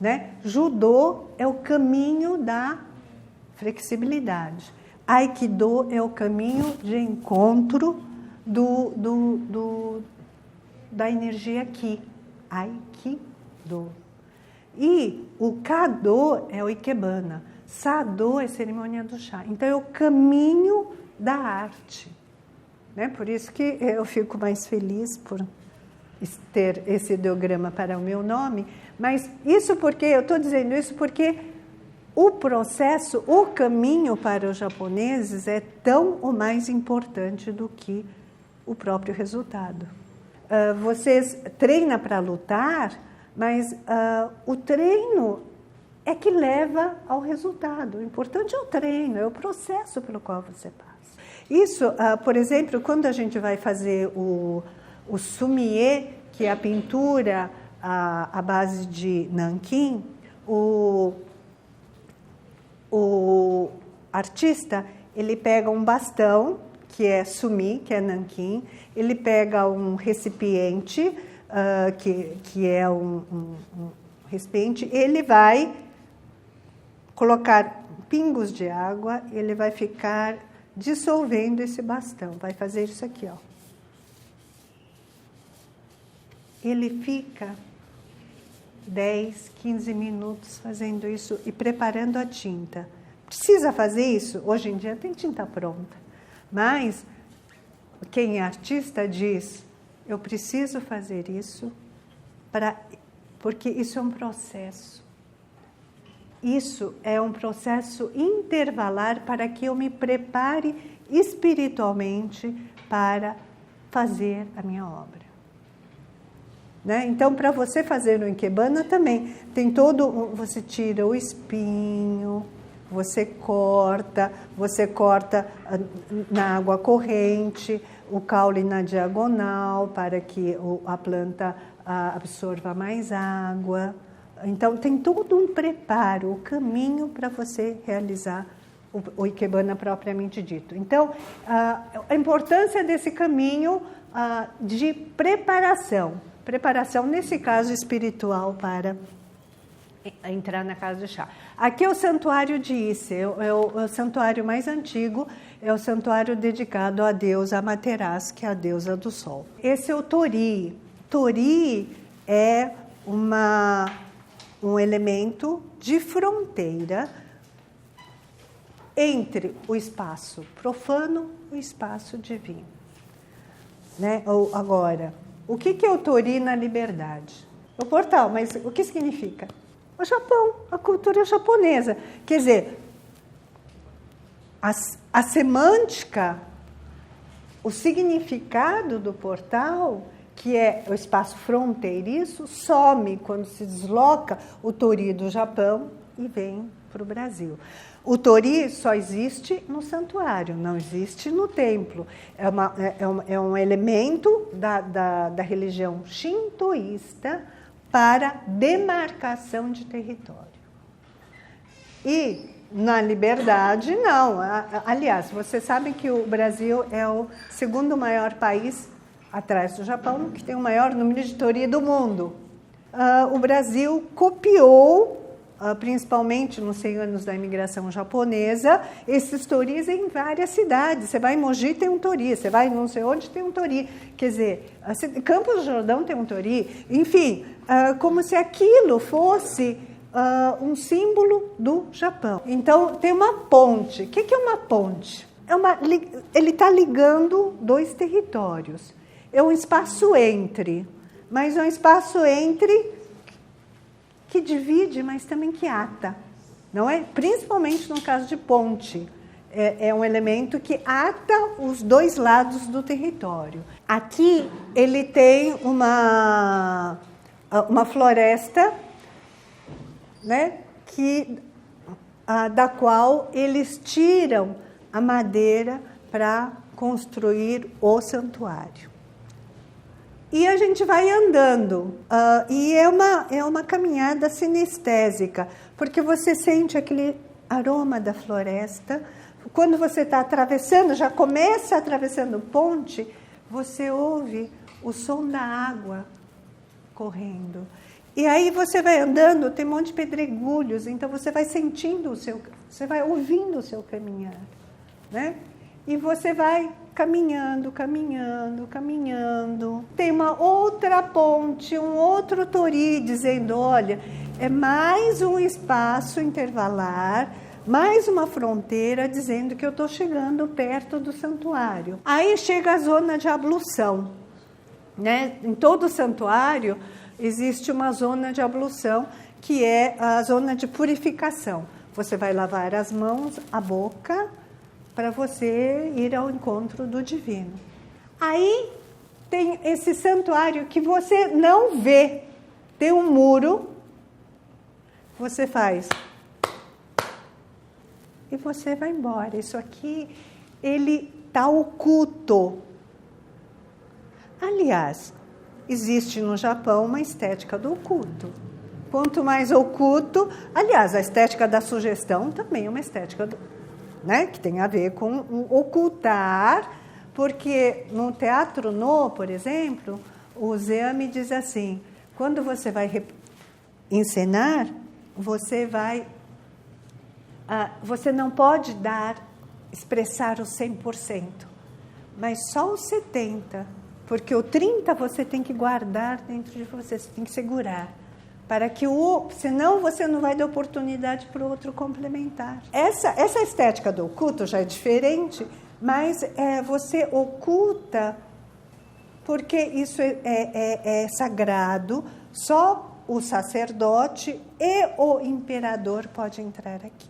né? Judô é o caminho da flexibilidade. Aikido é o caminho de encontro da energia Ki. Aikido. E o Kado é o Ikebana. Sado é cerimônia do chá. Então é o caminho da arte. Né? Por isso que eu fico mais feliz por ter esse ideograma para o meu nome, mas isso porque, eu estou dizendo isso porque o processo, o caminho para os japoneses é tão ou mais importante do que o próprio resultado. Vocês treinam para lutar, mas o treino é que leva ao resultado. O importante é o treino, é o processo pelo qual você passa. Isso, por exemplo, quando a gente vai fazer o sumie, que é a pintura à base de nanquim, o artista, ele pega um bastão, que é sumi, que é nanquim, ele pega um recipiente, que é um recipiente, ele vai colocar pingos de água, ele vai ficar dissolvendo esse bastão, vai fazer isso aqui, ó. Ele fica 10, 15 minutos fazendo isso e preparando a tinta. Precisa fazer isso? Hoje em dia tem tinta pronta, mas quem é artista diz, eu preciso fazer isso porque isso é um processo. Isso é um processo intervalar para que eu me prepare espiritualmente para fazer a minha obra. Né? Então, para você fazer no Ikebana também, tem você tira o espinho, você corta na água corrente, o caule na diagonal, para que a planta absorva mais água. Então, tem todo um preparo, o caminho para você realizar o Ikebana propriamente dito. Então, a importância desse caminho de preparação, nesse caso espiritual, para entrar na casa do chá. Aqui é o santuário de Ise, é o santuário mais antigo, é o santuário dedicado à deusa Amaterasu, que é a deusa do sol. Esse é o Torii. Torii é um elemento de fronteira entre o espaço profano e o espaço divino. Né? Agora, o que é o Torii na liberdade? O portal, mas o que significa? O Japão, a cultura japonesa. Quer dizer, a semântica, o significado do portal, que é o espaço fronteiriço, some quando se desloca o Torii do Japão e vem para o Brasil. O Torii só existe no santuário, não existe no templo. É um elemento da religião shintoísta para demarcação de território. E na liberdade, não. Aliás, vocês sabem que o Brasil é o segundo maior país atrás do Japão, que tem o maior número de torii do mundo. O Brasil copiou, principalmente nos 100 anos da imigração japonesa, esses toris em várias cidades. Você vai em Mogi, tem um tori. Você vai não sei onde, tem um tori. Quer dizer, Campos do Jordão tem um tori. Enfim, como se aquilo fosse um símbolo do Japão. Então, tem uma ponte. O que é uma ponte? Ele está ligando dois territórios. É um espaço entre, mas é um espaço entre que divide, mas também que ata, não é? Principalmente no caso de ponte. É um elemento que ata os dois lados do território. Aqui ele tem uma floresta, né, da qual eles tiram a madeira para construir o santuário. E a gente vai andando, e é uma caminhada sinestésica, porque você sente aquele aroma da floresta. Quando você está atravessando, já começa atravessando ponte, você ouve o som da água correndo. E aí você vai andando, tem um monte de pedregulhos, então você vai sentindo você vai ouvindo o seu caminhar, né? E você vai caminhando. Tem uma outra ponte, um outro tori dizendo, olha, é mais um espaço intervalar, mais uma fronteira dizendo que eu estou chegando perto do santuário. Aí chega a zona de ablução, né? Em todo santuário existe uma zona de ablução, que é a zona de purificação. Você vai lavar as mãos, a boca, para você ir ao encontro do divino. Aí tem esse santuário que você não vê. Tem um muro, você faz e você vai embora. Isso aqui, ele está oculto. Aliás, existe no Japão uma estética do oculto. Quanto mais oculto, aliás, a estética da sugestão também é uma estética né, que tem a ver com ocultar, porque no Teatro No, por exemplo, o Zeami diz assim, quando você vai encenar, você não pode expressar o 100%, mas só o 70%, porque o 30% você tem que guardar dentro de você tem que segurar. Para que senão você não vai dar oportunidade para o outro complementar. Essa estética do oculto já é diferente, mas você oculta porque isso é sagrado, só o sacerdote e o imperador podem entrar aqui.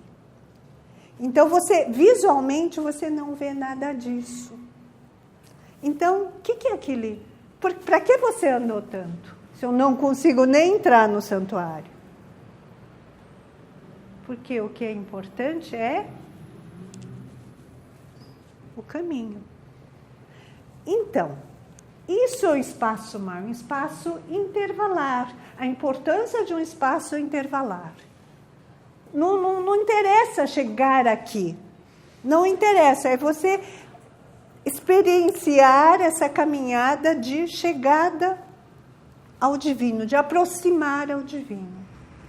Então, visualmente, você não vê nada disso. Então, o que é aquele? Para que você andou tanto? Se eu não consigo nem entrar no santuário. Porque o que é importante é o caminho. Então, isso é o espaço maior, um espaço intervalar. A importância de um espaço intervalar. Não interessa chegar aqui. Não interessa, é você experienciar essa caminhada de chegada ao divino, de aproximar ao divino.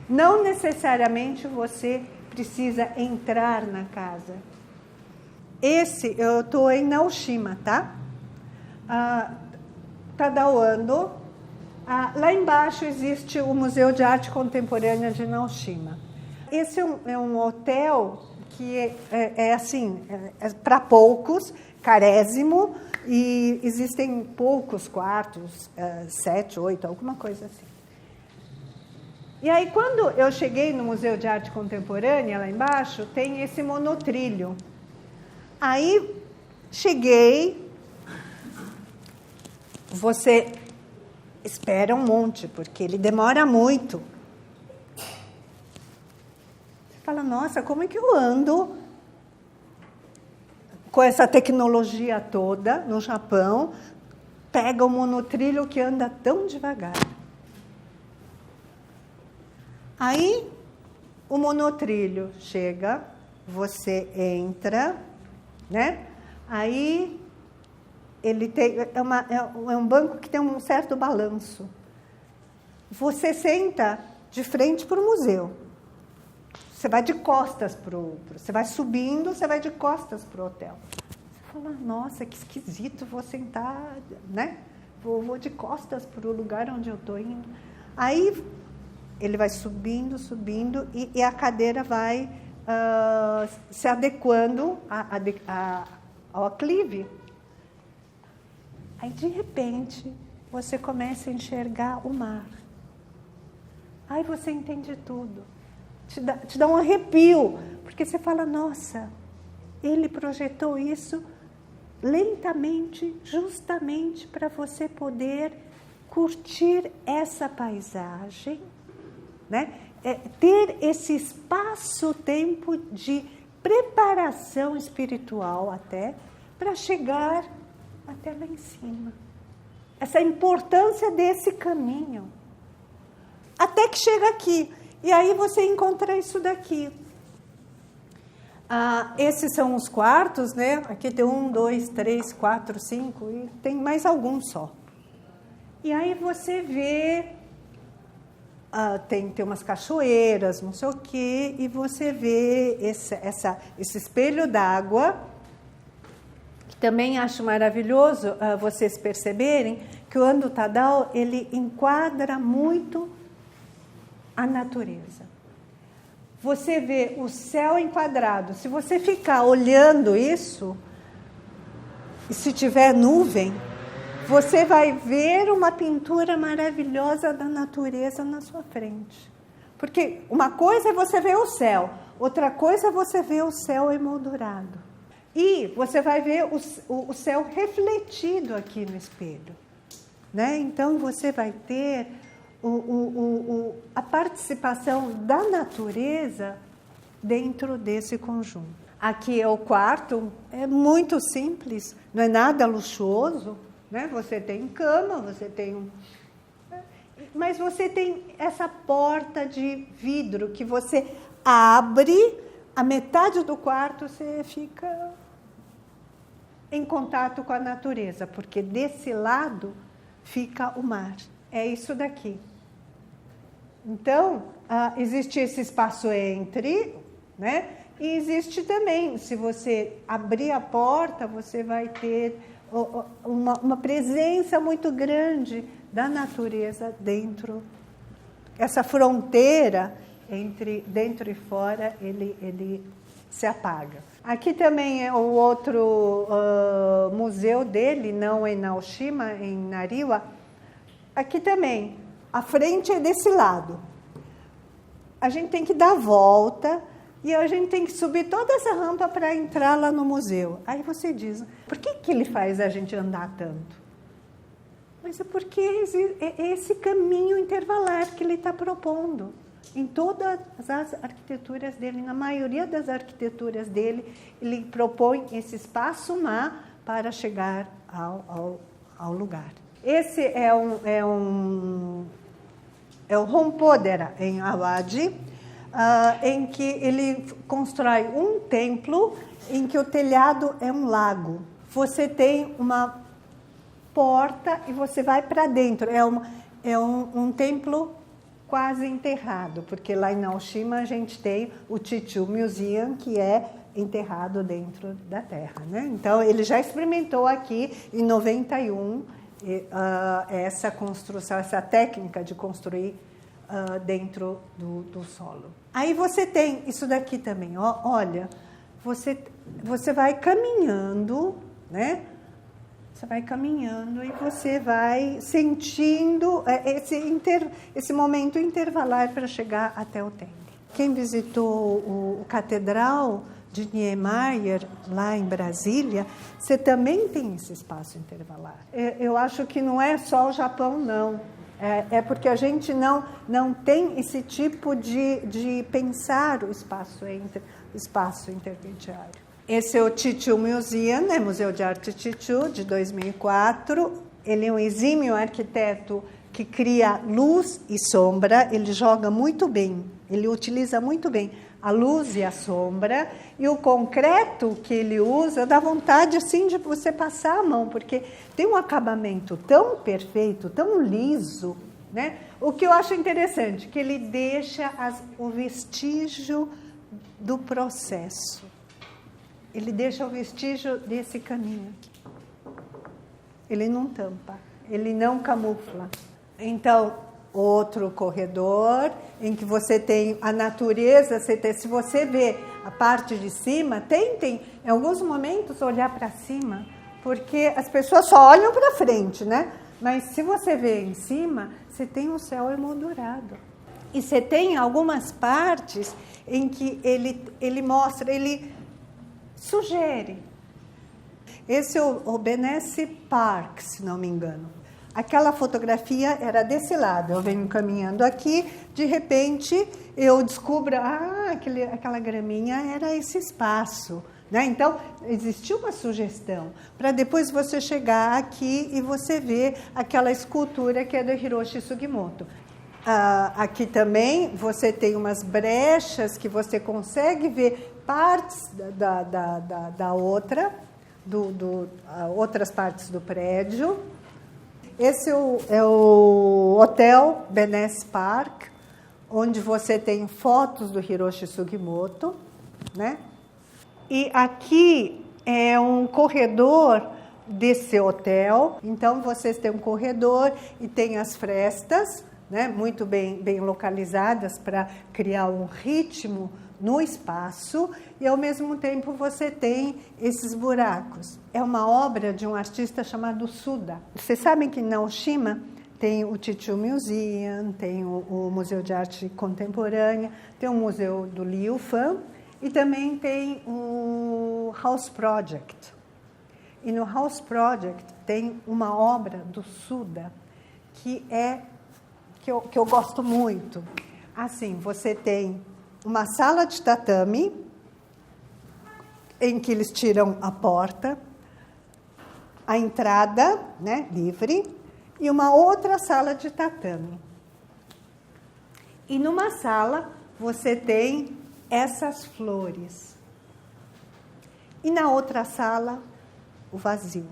Não necessariamente você precisa entrar na casa. Eu estou em Naoshima, tá? Tadao Ando. Lá embaixo existe o Museu de Arte Contemporânea de Naoshima. Esse é um hotel que é assim, para poucos, carésimo, e existem poucos quartos, 7, 8, alguma coisa assim. E aí, quando eu cheguei no Museu de Arte Contemporânea, lá embaixo, tem esse monotrilho. Aí, cheguei, você espera um monte, porque ele demora muito. Você fala, nossa, como é que eu ando com essa tecnologia toda no Japão, pega o monotrilho que anda tão devagar. Aí, o monotrilho chega, você entra, né? Aí, ele tem, é um banco que tem um certo balanço. Você senta de frente para o museu. Você vai de costas você vai subindo, você vai de costas para o hotel. Você fala, nossa, que esquisito, vou sentar, né? Vou de costas para o lugar onde eu estou indo. Aí ele vai subindo, e a cadeira vai se adequando ao aclive. Aí, de repente, você começa a enxergar o mar. Aí você entende tudo. Te dá um arrepio, porque você fala, nossa, ele projetou isso lentamente, justamente para você poder curtir essa paisagem, né? Ter esse espaço-tempo de preparação espiritual até, para chegar até lá em cima. Essa importância desse caminho. Até que chega aqui. E aí você encontra isso daqui. Esses são os quartos, né? Aqui tem 1, 2, 3, 4, 5 e tem mais alguns só. E aí você vê, tem umas cachoeiras, não sei o quê, e você vê esse espelho d'água, que também acho maravilhoso vocês perceberem que o Ando Tadao, ele enquadra muito a natureza. Você vê o céu enquadrado. Se você ficar olhando isso, e se tiver nuvem, você vai ver uma pintura maravilhosa da natureza na sua frente. Porque uma coisa é você ver o céu, outra coisa é você ver o céu emoldurado. E você vai ver o céu refletido aqui no espelho, né? Então você vai ter a participação da natureza dentro desse conjunto. Aqui é o quarto, é muito simples, não é nada luxuoso, né? Você tem cama, você tem mas você tem essa porta de vidro que você abre, a metade do quarto você fica em contato com a natureza, porque desse lado fica o mar. É isso daqui. Então, existe esse espaço entre, né? E existe também, se você abrir a porta, você vai ter uma presença muito grande da natureza dentro. Essa fronteira entre dentro e fora, ele se apaga. Aqui também é o outro museu dele, não em Naoshima, em Nariwa. Aqui também, a frente é desse lado. A gente tem que dar a volta e a gente tem que subir toda essa rampa para entrar lá no museu. Aí você diz, por que ele faz a gente andar tanto? Mas é porque é esse caminho intervalar que ele está propondo. Em todas as arquiteturas dele, na maioria das arquiteturas dele, ele propõe esse espaço má para chegar ao lugar. Esse é o Honpodera, em Awadi, em que ele constrói um templo em que o telhado é um lago. Você tem uma porta e você vai para dentro. É um templo quase enterrado, porque lá em Naoshima a gente tem o Chichu Museum, que é enterrado dentro da terra, né? Então, ele já experimentou aqui, em 91, essa construção, essa técnica de construir dentro do solo. Aí você tem isso daqui também, olha, você vai caminhando, né? Você vai caminhando e você vai sentindo esse momento intervalar para chegar até o templo. Quem visitou o Catedral de Niemeyer, lá em Brasília, você também tem esse espaço intervalar. Eu acho que não é só o Japão, não. É porque a gente não tem esse tipo de pensar o espaço intermediário. Esse é o Chichu Museum, né? Museu de Arte Chichu, de 2004. Ele é um exímio arquiteto que cria luz e sombra. Ele joga muito bem, ele utiliza muito bem a luz e a sombra, e o concreto que ele usa dá vontade assim de você passar a mão, porque tem um acabamento tão perfeito, tão liso, né? O que eu acho interessante, que ele deixa o vestígio do processo. Ele deixa o vestígio desse caminho aqui. Ele não tampa, ele não camufla. Então, outro corredor em que você tem a natureza, se você vê a parte de cima, tentem em alguns momentos olhar para cima, porque as pessoas só olham para frente, né? Mas se você vê em cima, você tem o céu emoldurado. E você tem algumas partes em que ele mostra, ele sugere. Esse é o Benesse Park, se não me engano. Aquela fotografia era desse lado. Eu venho caminhando aqui, de repente eu descubro, aquela graminha era esse espaço. Né? Então, existiu uma sugestão para depois você chegar aqui e você ver aquela escultura que é do Hiroshi Sugimoto. Aqui também você tem umas brechas que você consegue ver partes da outra, outras partes do prédio. Esse é o Hotel Benesse Park, onde você tem fotos do Hiroshi Sugimoto, né? E aqui é um corredor desse hotel. Então, vocês têm um corredor e tem as frestas, né, muito bem localizadas para criar um ritmo no espaço. E, ao mesmo tempo, você tem esses buracos. É uma obra de um artista chamado Suda. Vocês sabem que na Oshima tem o Chichu Museum, tem o Museu de Arte Contemporânea, tem o Museu do Liu Fan, e também tem o House Project. E no House Project tem uma obra do Suda que eu gosto muito. Assim, você tem uma sala de tatame em que eles tiram a porta, a entrada, né, livre, e uma outra sala de tatame. E numa sala você tem essas flores. E na outra sala, o vazio.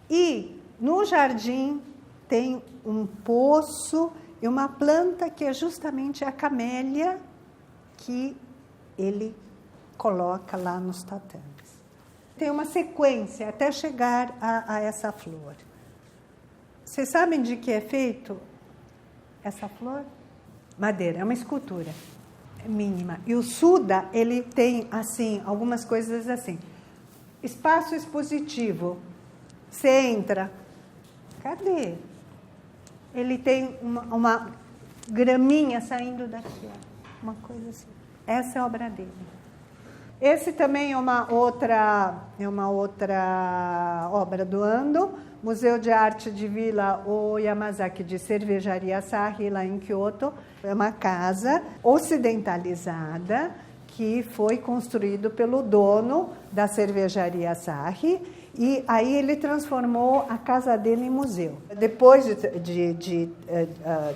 E no jardim tem um poço e uma planta que é justamente a camélia que ele coloca lá nos tatames. Tem uma sequência até chegar a essa flor. Vocês sabem de que é feito essa flor? Madeira, é uma escultura. Mínima. E o Suda, ele tem, assim, algumas coisas assim. Espaço expositivo. Você entra. Cadê? Ele tem uma graminha saindo daqui. Ó. Uma coisa assim. Essa é a obra dele. Esse também é uma outra obra do Ando. Museu de Arte de Vila Oyamazaki de Cervejaria Asahi, lá em Kyoto. É uma casa ocidentalizada que foi construído pelo dono da Cervejaria Asahi, e aí ele transformou a casa dele em museu. Depois de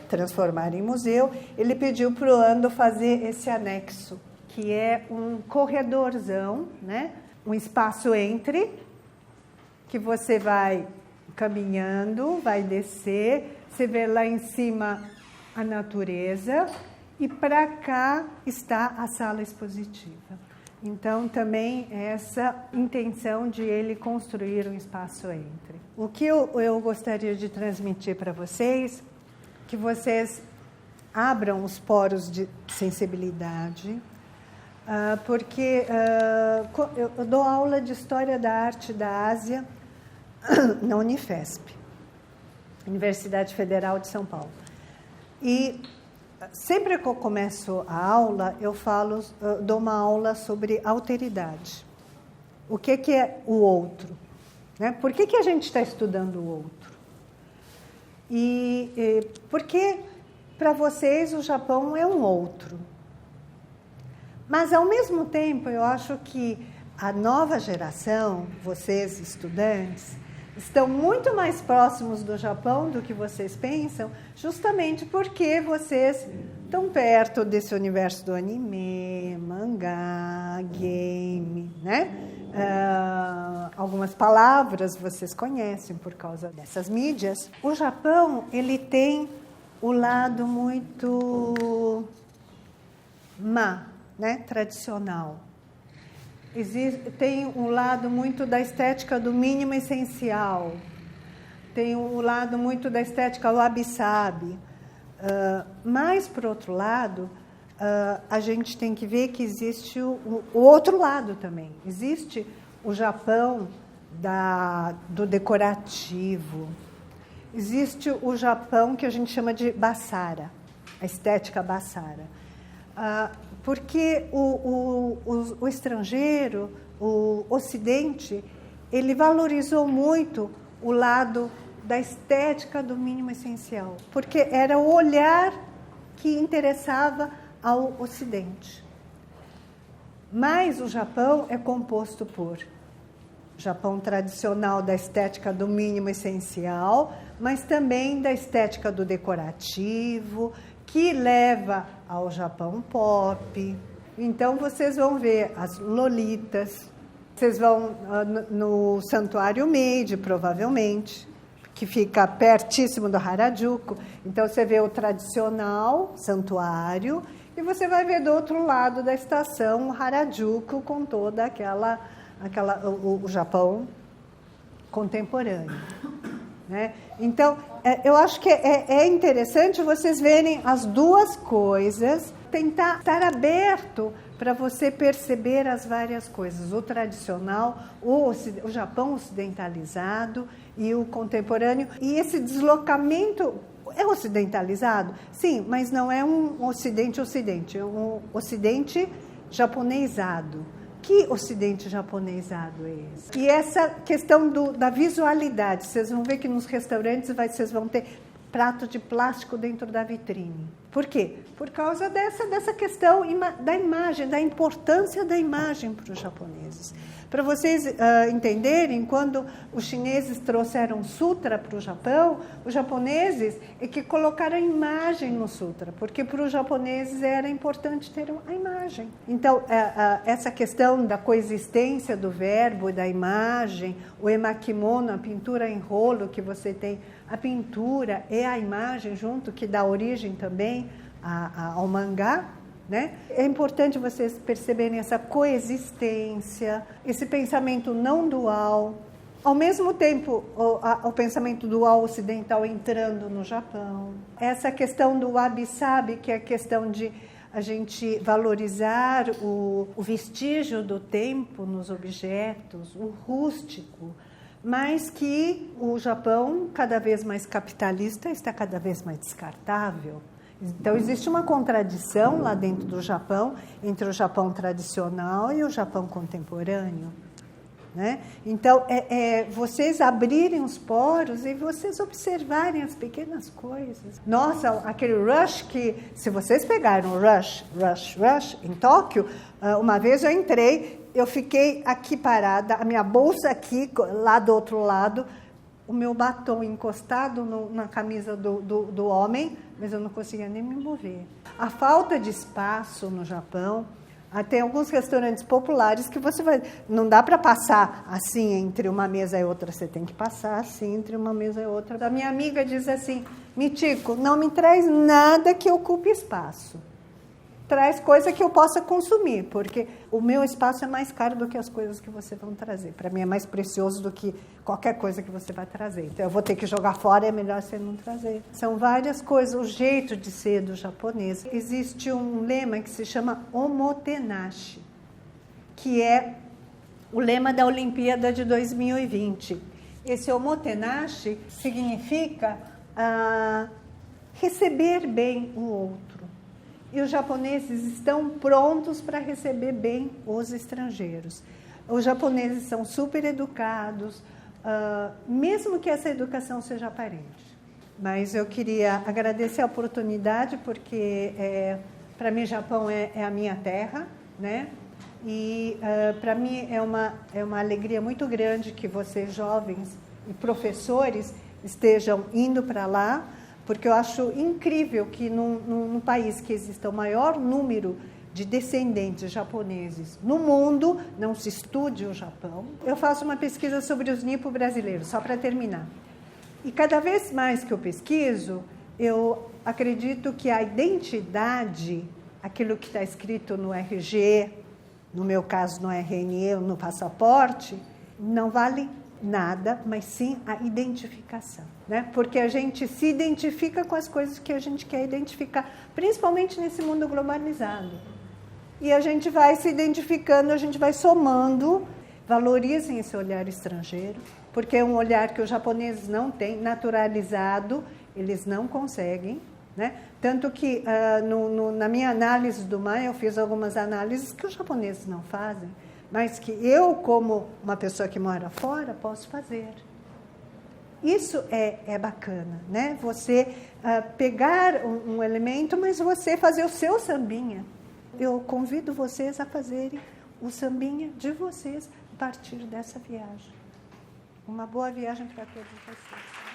transformar em museu, ele pediu para o Ando fazer esse anexo, que é um corredorzão, né? Um espaço entre, que você vai caminhando, vai descer, você vê lá em cima a natureza, e para cá está a sala expositiva. Então, também essa intenção de ele construir um espaço entre. O que eu gostaria de transmitir para vocês, que vocês abram os poros de sensibilidade, porque eu dou aula de História da Arte da Ásia na Unifesp, Universidade Federal de São Paulo. E sempre que eu começo a aula, eu dou uma aula sobre alteridade. O que é o outro? Né? Por que a gente está estudando o outro? Porque, para vocês, o Japão é um outro. Mas, ao mesmo tempo, eu acho que a nova geração, vocês estudantes, estão muito mais próximos do Japão do que vocês pensam, justamente porque vocês estão perto desse universo do anime, mangá, game, né? Algumas palavras vocês conhecem por causa dessas mídias. O Japão, ele tem o lado muito né? Tradicional. Tem um lado muito da estética do mínimo essencial, tem um lado muito da estética wabi-sabi, mas, por outro lado, a gente tem que ver que existe o outro lado também. Existe o Japão do decorativo, existe o Japão que a gente chama de Basara, a estética Basara. Porque o estrangeiro, o Ocidente, ele valorizou muito o lado da estética do mínimo essencial, porque era o olhar que interessava ao Ocidente. Mas o Japão é composto por Japão tradicional da estética do mínimo essencial, mas também da estética do decorativo, que leva ao Japão pop. Então, vocês vão ver as lolitas, vocês vão no Santuário Meiji, provavelmente, que fica pertíssimo do Harajuku. Então, você vê o tradicional santuário e você vai ver do outro lado da estação o Harajuku com toda o Japão contemporâneo, né? Então, eu acho que é interessante vocês verem as duas coisas, tentar estar aberto para você perceber as várias coisas, o tradicional, o Japão ocidentalizado e o contemporâneo. E esse deslocamento é ocidentalizado? Sim, mas não é um ocidente, é um ocidente japonesado. Que ocidente japonesado é esse? E essa questão da visualidade, vocês vão ver que nos restaurantes vocês vão ter prato de plástico dentro da vitrine. Por quê? Por causa dessa questão da imagem, da importância da imagem para os japoneses. Para vocês entenderem, quando os chineses trouxeram sutra para o Japão, os japoneses é que colocaram a imagem no sutra, porque para os japoneses era importante ter a imagem. Então, essa questão da coexistência do verbo e da imagem, o emakimono, a pintura em rolo que você tem, a pintura é a imagem junto, que dá origem também ao mangá, né? É importante vocês perceberem essa coexistência, esse pensamento não dual. Ao mesmo tempo, o pensamento dual ocidental entrando no Japão. Essa questão do wabi-sabi, que é a questão de a gente valorizar o vestígio do tempo nos objetos, o rústico, mas que o Japão, cada vez mais capitalista, está cada vez mais descartável. Então, existe uma contradição lá dentro do Japão, entre o Japão tradicional e o Japão contemporâneo, né? Então, vocês abrirem os poros e vocês observarem as pequenas coisas. Nossa, aquele rush que, se vocês pegaram o rush em Tóquio, uma vez eu entrei, eu fiquei aqui parada, a minha bolsa aqui, lá do outro lado, o meu batom encostado na camisa do homem, mas eu não conseguia nem me mover. A falta de espaço no Japão, tem alguns restaurantes populares que você vai... Não dá para passar assim entre uma mesa e outra, você tem que passar assim entre uma mesa e outra. A minha amiga diz assim, Michiko, não me traz nada que ocupe espaço. Traz coisa que eu possa consumir, porque o meu espaço é mais caro do que as coisas que você vão trazer. Para mim é mais precioso do que qualquer coisa que você vai trazer. Então eu vou ter que jogar fora, é melhor você não trazer. São várias coisas, o jeito de ser do japonês. Existe um lema que se chama omotenashi, que é o lema da Olimpíada de 2020. Esse omotenashi significa receber bem o outro. E os japoneses estão prontos para receber bem os estrangeiros. Os japoneses são super educados, mesmo que essa educação seja aparente. Mas eu queria agradecer a oportunidade, porque para mim Japão é a minha terra, né? E para mim é uma alegria muito grande que vocês jovens e professores estejam indo para lá, porque eu acho incrível que num país que exista o maior número de descendentes japoneses no mundo, não se estude o Japão. Eu faço uma pesquisa sobre os nipo brasileiros, só para terminar. E cada vez mais que eu pesquiso, eu acredito que a identidade, aquilo que está escrito no RG, no meu caso no RNE, no passaporte, não vale nada, mas sim a identificação, né? Porque a gente se identifica com as coisas que a gente quer identificar, principalmente nesse mundo globalizado. E a gente vai se identificando, a gente vai somando. Valorizem esse olhar estrangeiro, porque é um olhar que os japoneses não têm, naturalizado, eles não conseguem, né? Tanto que na minha análise do Maia, eu fiz algumas análises que os japoneses não fazem, mas que eu, como uma pessoa que mora fora, posso fazer. Isso é bacana, né? Você pegar um elemento, mas você fazer o seu sambinha. Eu convido vocês a fazerem o sambinha de vocês a partir dessa viagem. Uma boa viagem para todos vocês.